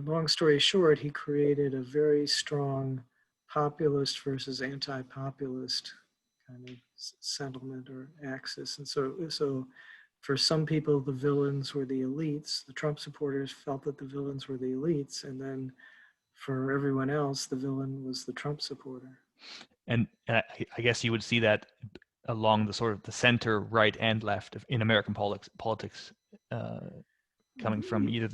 B: long story short, he created a very strong populist versus anti-populist kind of sentiment or axis. And so for some people, the villains were the elites. The Trump supporters felt that the villains were the elites. And then for everyone else, the villain was the Trump supporter.
A: And I guess you would see that along the sort of the center, right, and left in American politics, coming from either.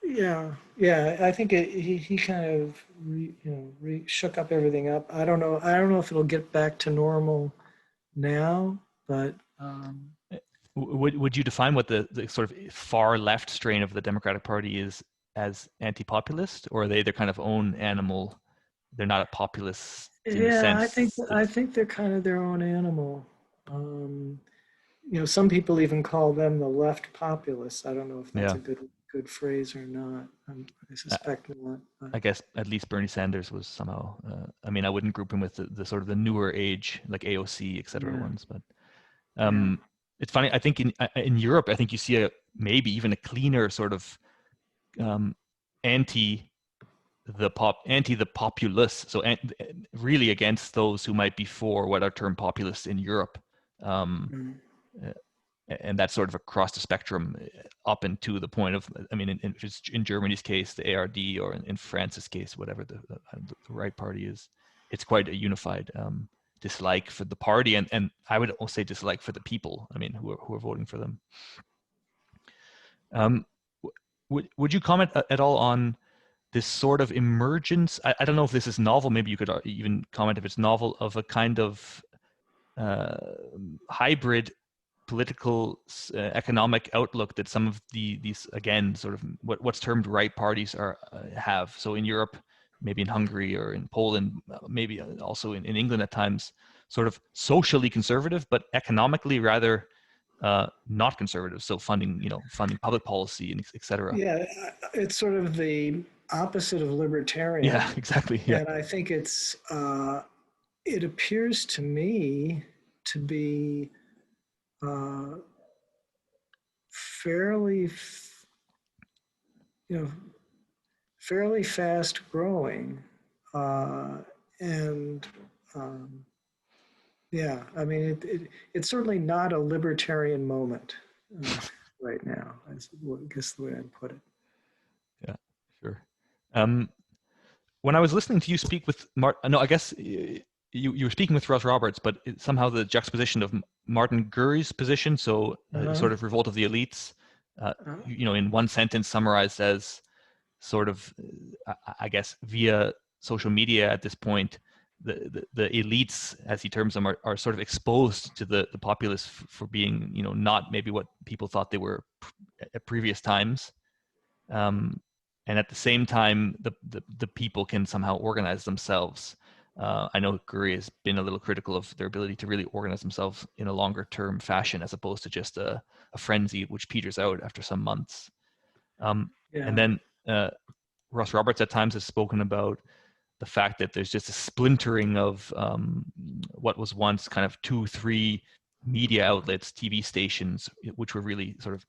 B: Yeah. I think he kind of shook up everything up. I don't know if it'll get back to normal now, but.
A: Would you define what the sort of far left strain of the Democratic Party is as anti-populist, or are they their kind of own animal? They're not a populist in the
B: Yeah,
A: sense
B: I
A: that,
B: think they're kind of their own animal. Some people even call them the left populists. I don't know if that's
A: yeah.
B: a good phrase or not. I suspect not. But
A: I guess at least Bernie Sanders was somehow. I mean, I wouldn't group him with the sort of the newer age, like AOC, et cetera,
B: yeah,
A: ones. But
B: yeah,
A: it's funny. I think in Europe, I think you see maybe even a cleaner sort of um, anti anti the populace. So really against those who might be for what are termed populists in Europe. Um,
B: mm,
A: uh, and that's sort of across the spectrum up and to the point of, I mean, in Germany's case, the ARD, or in France's case, whatever the right party is, it's quite a unified dislike for the party, and I would also say dislike for the people. I mean, who are voting for them. Would you comment at all on this sort of emergence? I don't know if this is novel. Maybe you could even comment if it's novel, of a kind of uh, hybrid political economic outlook that some of these, again, sort of what's termed right parties are have. So in Europe, maybe in Hungary or in Poland, maybe also in England at times, sort of socially conservative, but economically rather not conservative. So funding public policy and et cetera.
B: yeah. It's sort of the opposite of
A: Yeah,
B: libertarian,
A: exactly. Yeah,
B: and I think it appears to me to be uh, fairly, you know, fairly fast growing, uh, and um, yeah, I mean, it's certainly not a libertarian moment right now. I guess the way I'd put it.
A: yeah, sure. Um, when I was listening to you speak with no, I guess you were speaking with Russ Roberts, but somehow the juxtaposition of Martin Gurry's position, so
B: Uh-huh.
A: sort of revolt of the elites, in one sentence summarized as sort of, I guess, via social media at this point, the elites, as he terms them, are sort of exposed to the populace for being, not maybe what people thought they were at previous times. And at the same time, the people can somehow organize themselves. I know Guri has been a little critical of their ability to really organize themselves in a longer term fashion, as opposed to just a frenzy which peters out after some months. And
B: Yeah.
A: then Ross Roberts at times has spoken about the fact that there's just a splintering of what was once kind of 2-3 media outlets, TV stations, which were really sort of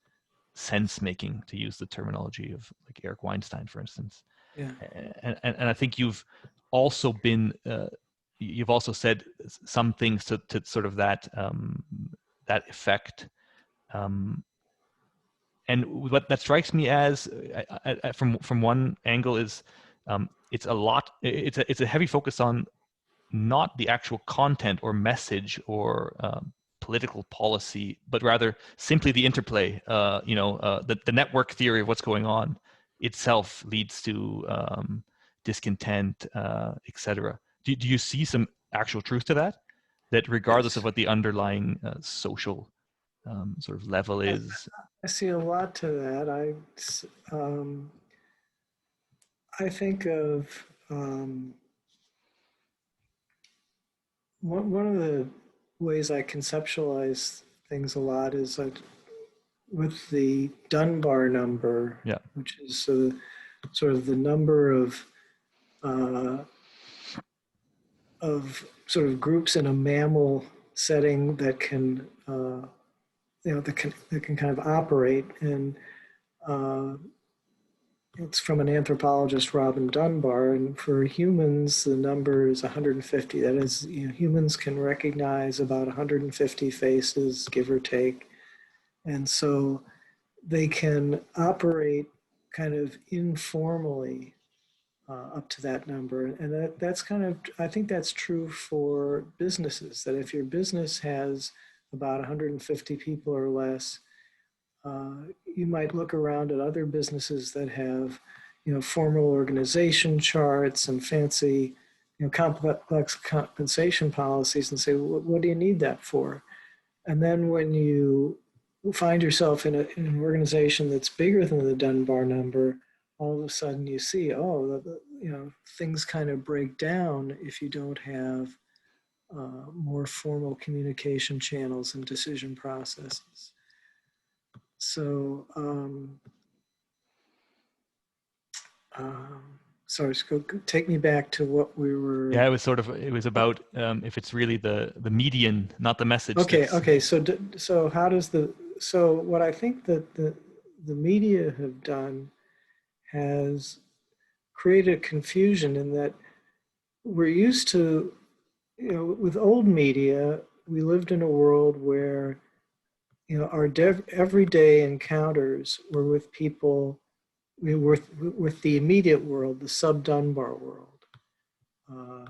A: sense making, to use the terminology of like Eric Weinstein, for instance.
B: Yeah.
A: And I think you've also been you've also said some things to sort of that effect. And what that strikes me as, from one angle, is it's a heavy focus on not the actual content or message or political policy, but rather simply the interplay. The network theory of what's going on itself leads to discontent, etc. Do you see some actual truth to that? That regardless of
B: Yes.
A: what the underlying social sort of level
B: I,
A: is.
B: I see a lot to that. Um, I think of one of the ways I conceptualize things a lot is with the Dunbar number,
A: Yeah,
B: which is sort of the number uh, of sort of groups in a mammal setting that can that can kind of operate. And uh, it's from an anthropologist, Robin Dunbar. And for humans, the number is 150. That is, humans can recognize about 150 faces, give or take. And so they can operate kind of informally up to that number. And that's kind of, I think that's true for businesses, that if your business has about 150 people or less, you might look around at other businesses that have, formal organization charts and fancy, complex compensation policies, and say, what do you need that for? And then when you find yourself in an organization that's bigger than the Dunbar number, all of a sudden you see, oh, things kind of break down if you don't have more formal communication channels and decision processes. So, sorry, take me back to what we were.
A: Yeah, it was about if it's really the median, not the message.
B: Okay. So how does so what I think that the media have done has created confusion in that we're used to, with old media, we lived in a world where, our everyday encounters were with people, we were with the immediate world, the sub-Dunbar world. Uh,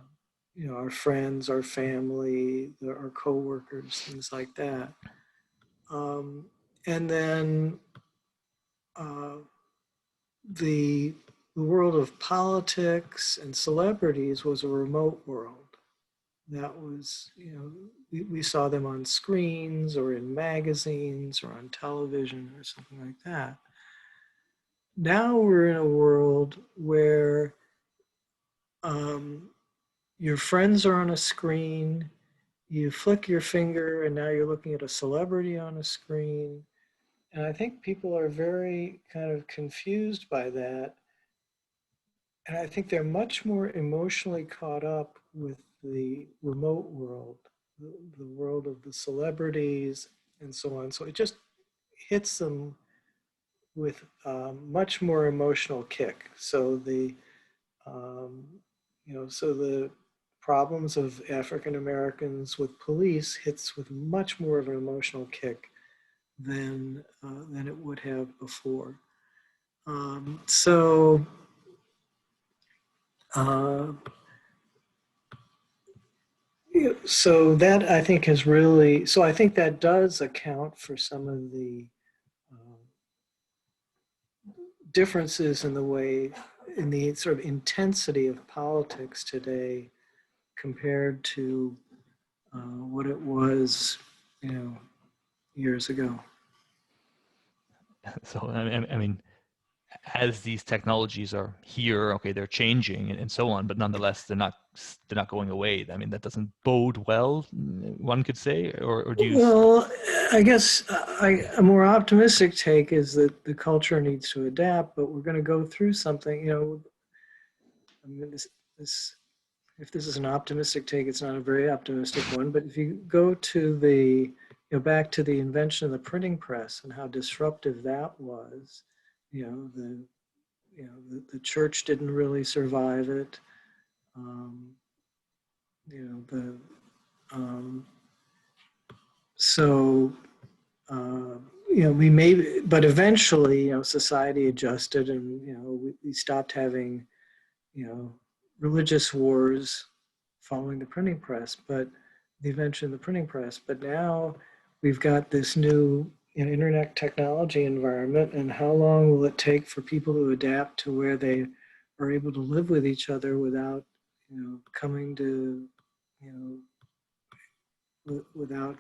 B: our friends, our family, our coworkers, things like that. And then uh, the world of politics and celebrities was a remote world. That was, we saw them on screens or in magazines or on television or something like that. Now we're in a world where your friends are on a screen, you flick your finger, and now you're looking at a celebrity on a screen. And I think people are very kind of confused by that. And I think they're much more emotionally caught up with the remote world, the world of the celebrities and so on. So it just hits them with much more emotional kick. So um, so the problems of African Americans with police hits with much more of an emotional kick than it would have before. So that I think has really, so I think that does account for some of the differences in the way, in the sort of intensity of politics today compared to what it was, years ago.
A: So I mean, as these technologies are here, okay, they're changing and so on, but nonetheless, they're not going away. I mean, that doesn't bode well, one could say, or do you?
B: Well, I guess a more optimistic take is that the culture needs to adapt, but we're going to go through something. I mean, if this is an optimistic take, it's not a very optimistic one. But if you go to back to the invention of the printing press and how disruptive that was, the church didn't really survive it. You know, the so we may, but eventually, society adjusted, and we stopped having, religious wars following the printing press, but the invention of the printing press. But now we've got this new internet technology environment, and how long will it take for people to adapt to where they are able to live with each other without, coming to, without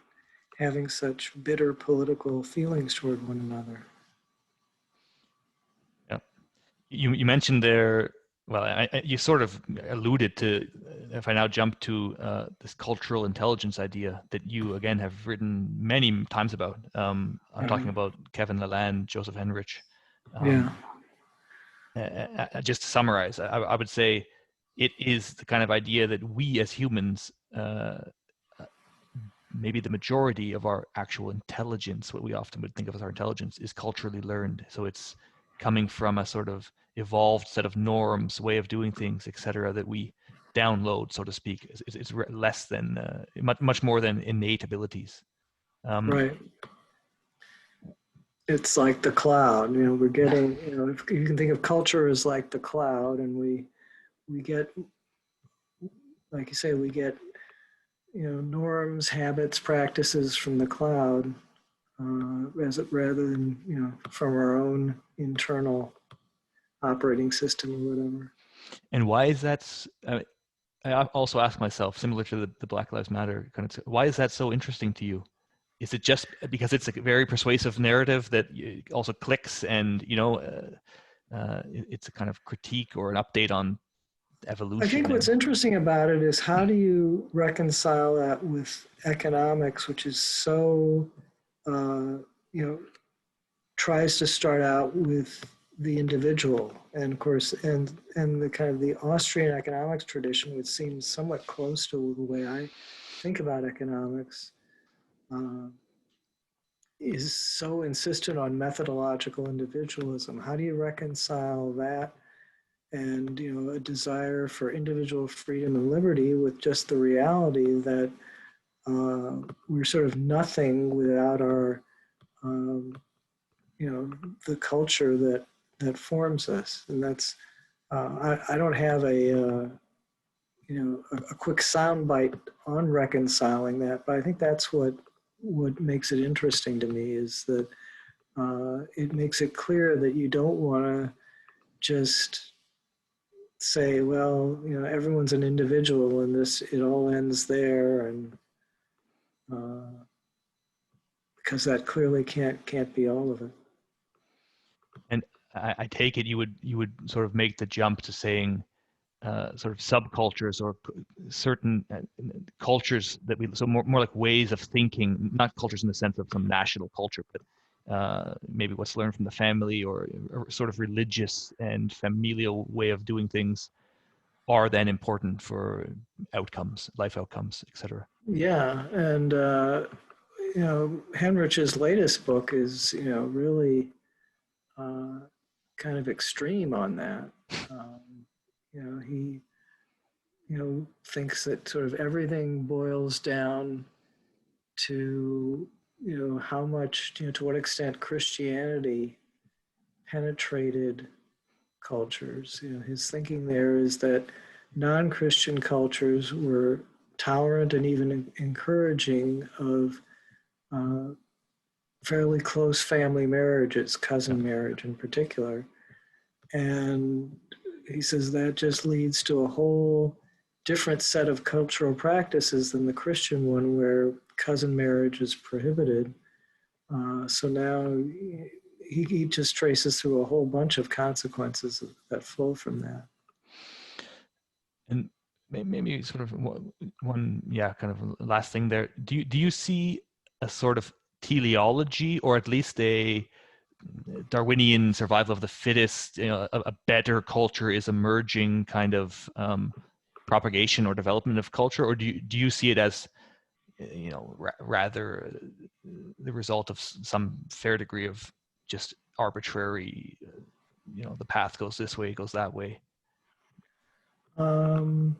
B: having such bitter political feelings toward one another.
A: Yeah, you mentioned there. Well, you sort of alluded to, if I now jump to this cultural intelligence idea that you, again, have written many times about. I'm talking about Kevin Laland, Joseph Henrich. Just to summarize, I would say it is the kind of idea that we as humans, maybe the majority of our actual intelligence, what we often would think of as our intelligence, is culturally learned. So it's coming from a sort of evolved set of norms, way of doing things, etc., that we download, so to speak. It's less than, much more than innate abilities.
B: Right. It's like the cloud. We're getting. If you can think of culture as like the cloud, and we get, like you say, we get, norms, habits, practices from the cloud, rather than from our own internal operating system or whatever.
A: And why is that? I also ask myself, similar to the Black Lives Matter kind of, why is that so interesting to you? Is it just because it's a very persuasive narrative that also clicks and it's a kind of critique or an update on
B: I think
A: evolution.
B: what's interesting about it is how do you reconcile that with economics, which is so, you know, tries to start out with the individual, and of course, and the kind of the Austrian economics tradition, which seems somewhat close to the way I think about economics, uh, is so insistent on methodological individualism. How do you reconcile that and a desire for individual freedom and liberty with just the reality that we're sort of nothing without our um, the culture that forms us, and that's I don't have a quick soundbite on reconciling that, but I think that's what makes it interesting to me is that it makes it clear that you don't want to just say, well, everyone's an individual and this it all ends there, and because that clearly can't be all of it.
A: And I take it you would sort of make the jump to saying sort of subcultures or certain cultures that so more like ways of thinking, not cultures in the sense of some national culture, but maybe what's learned from the family or sort of religious and familial way of doing things are then important for outcomes, life outcomes, etc.
B: Yeah, and Henrich's latest book is really kind of extreme on that. He thinks that sort of everything boils down to how much to what extent Christianity penetrated cultures. His thinking there is that non-Christian cultures were tolerant and even encouraging of fairly close family marriages, cousin marriage in particular. And he says that just leads to a whole different set of cultural practices than the Christian one, where cousin marriage is prohibited. So now he just traces through a whole bunch of consequences that flow from that.
A: And maybe sort of one kind of last thing there. Do you see a sort of teleology, or at least a Darwinian survival of the fittest, a better culture is emerging kind of propagation or development of culture, or do you see it as rather the result of some fair degree of just arbitrary, the path goes this way, goes that way?
B: I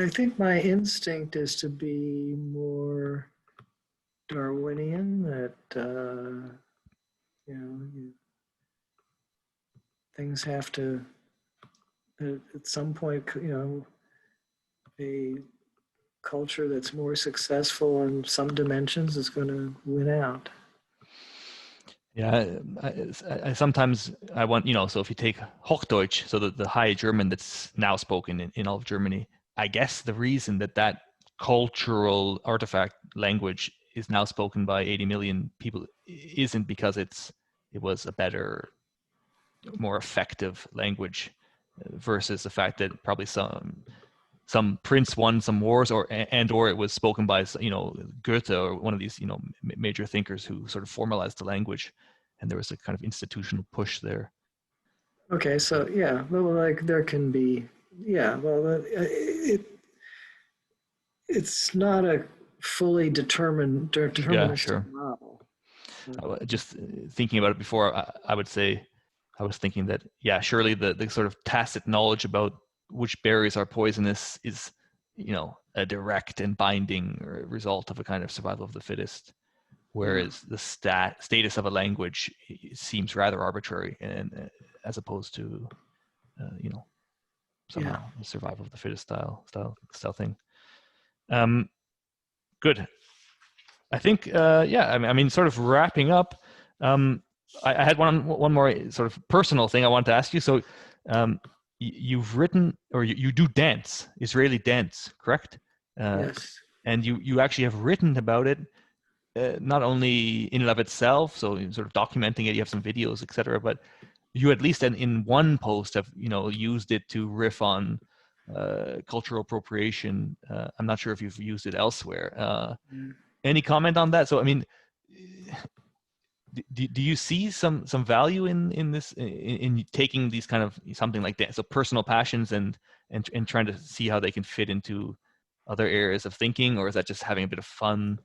B: think my instinct is to be more Darwinian, that things have to, at some point, a culture that's more successful in some dimensions is going to win out.
A: Yeah, I sometimes I want, so if you take Hochdeutsch, so the High German that's now spoken in all of Germany, I guess the reason that cultural artifact language is now spoken by 80 million people isn't because it was a better, more effective language versus the fact that probably some prince won some wars, or it was spoken by Goethe or one of these major thinkers who sort of formalized the language, and there was a kind of institutional push there.
B: Okay, so yeah, well, like there can be, yeah, well, it's not a fully deterministic model.
A: Just thinking about it before, I would say, I was thinking that, yeah, surely the sort of tacit knowledge about which berries are poisonous is, a direct and binding result of a kind of survival of the fittest. Whereas the status of a language seems rather arbitrary, and as opposed to, somehow the survival of the fittest style thing. Good. I think, I mean, sort of wrapping up. I had one more sort of personal thing I wanted to ask you. So, you've written, or you do dance, Israeli dance, correct?
B: Yes.
A: And you actually have written about it, not only in and of itself, so sort of documenting it. You have some videos, etc. But you at least in one post have, you know, used it to riff on cultural appropriation. I'm not sure if you've used it elsewhere. Any comment on that? So I mean, do you see some value in this, in taking these kind of something like that, so personal passions, and trying to see how they can fit into other areas of thinking, or is that just having a bit of fun?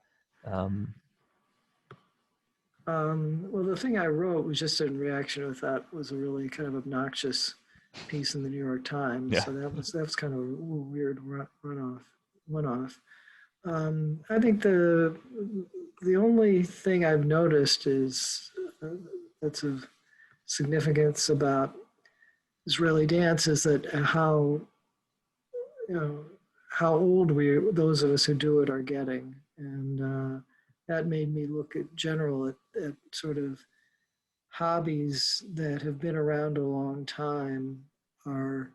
B: Well, the thing I wrote was just in reaction with that was a really kind of obnoxious piece in the New York Times.
A: Yeah.
B: So that was kind of a weird one-off. I think the only thing I've noticed is that's of significance about Israeli dance is that how, you know, how old those of us who do it are getting, and that made me look at at sort of hobbies that have been around a long time are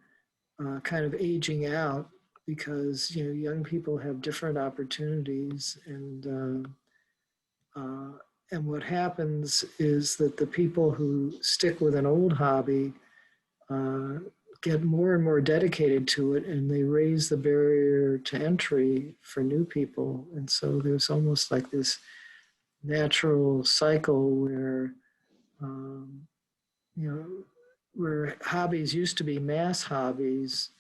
B: kind of aging out because, you know, young people have different opportunities, and what happens is that the people who stick with an old hobby uh, get more and more dedicated to it, and they raise the barrier to entry for new people. And so there's almost like this natural cycle where, you know, where hobbies used to be mass hobbies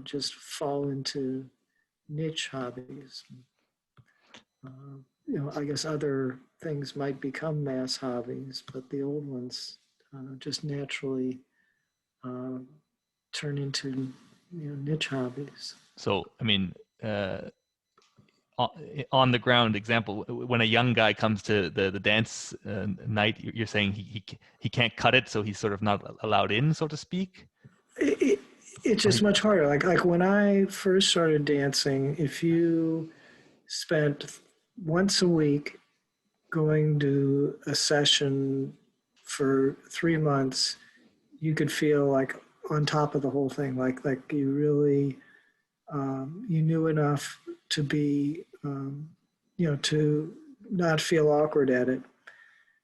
B: just fall into niche hobbies. You know, I guess other things might become mass hobbies, but the old ones just naturally uh, turn into, you know, niche hobbies.
A: So I mean, on the ground example, when a young guy comes to the dance night, you're saying he can't cut it, so he's sort of not allowed in, so to speak.
B: It, it's just much harder. Like when I first started dancing, if you spent once a week going to a session for 3 months, you could feel like on top of the whole thing, like you really you knew enough to be you know, to not feel awkward at it.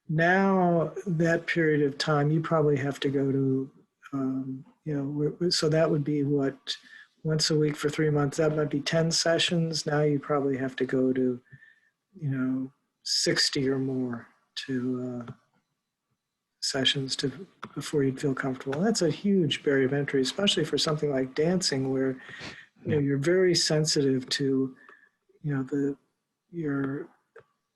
B: Now that period of time, you probably have to go to you know, so that would be what, once a week for 3 months, that might be 10 sessions. Now you probably have to go to, you know, 60 or more to sessions to before you'd feel comfortable. That's a huge barrier of entry, especially for something like dancing, where, you know, you're very sensitive to, you know, your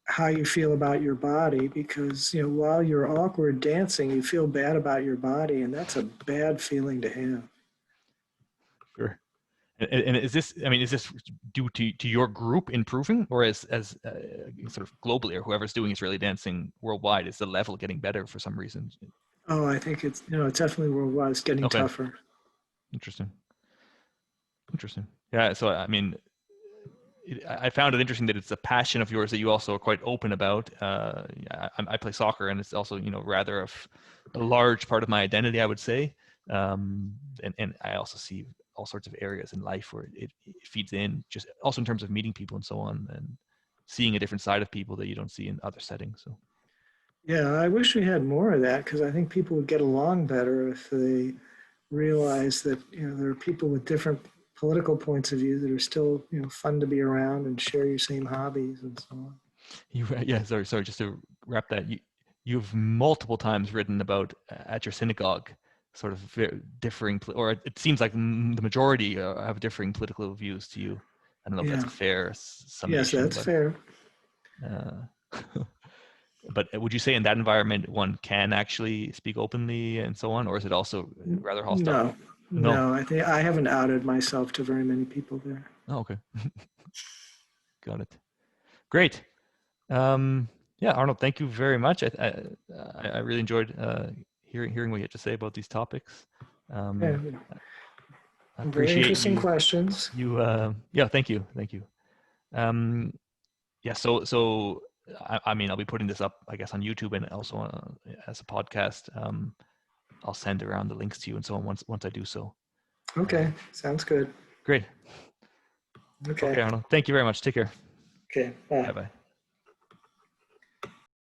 B: how you feel about your body, because, you know, while you're awkward dancing, you feel bad about your body, and that's a bad feeling to have.
A: Sure. And is this, I mean, is this due to your group improving, or as sort of globally, or whoever's doing Israeli dancing worldwide, is the level getting better for some reason?
B: Oh, I think it's, you know, it's definitely worldwide. It's getting
A: Okay.
B: tougher.
A: Interesting. Yeah. So I mean, I found it interesting that it's a passion of yours that you also are quite open about. I play soccer, and it's also, you know, rather a large part of my identity, I would say. And I also see all sorts of areas in life where it feeds in, just also in terms of meeting people and so on, and seeing a different side of people that you don't see in other settings. So
B: Yeah, I wish we had more of that, because I think people would get along better if they realize that, you know, there are people with different political points of view that are still, you know, fun to be around and share your same hobbies and so on.
A: yeah, sorry, just to wrap that, you've multiple times written about at your synagogue sort of differing, or it seems like the majority have differing political views to you. I don't know if that's
B: Yeah.
A: a fair
B: Yes,
A: summation,
B: that's
A: but
B: fair.
A: but would you say in that environment one can actually speak openly and so on, or is it also rather hostile?
B: No,
A: No.
B: no, I think I haven't outed myself to very many people there.
A: Oh, okay. Got it. Great. Yeah, Arnold, thank you very much. I really enjoyed hearing what you had to say about these topics.
B: Yeah,
A: I
B: very
A: appreciate
B: interesting questions.
A: yeah, thank you. Um, yeah, so I mean, I'll be putting this up, I guess, on YouTube and also as a podcast. I'll send around the links to you and so on once I do so.
B: Okay, sounds good.
A: Great.
B: Okay,
A: Okay, Arnold. Thank you very much. Take care.
B: okay, bye.
A: Bye bye.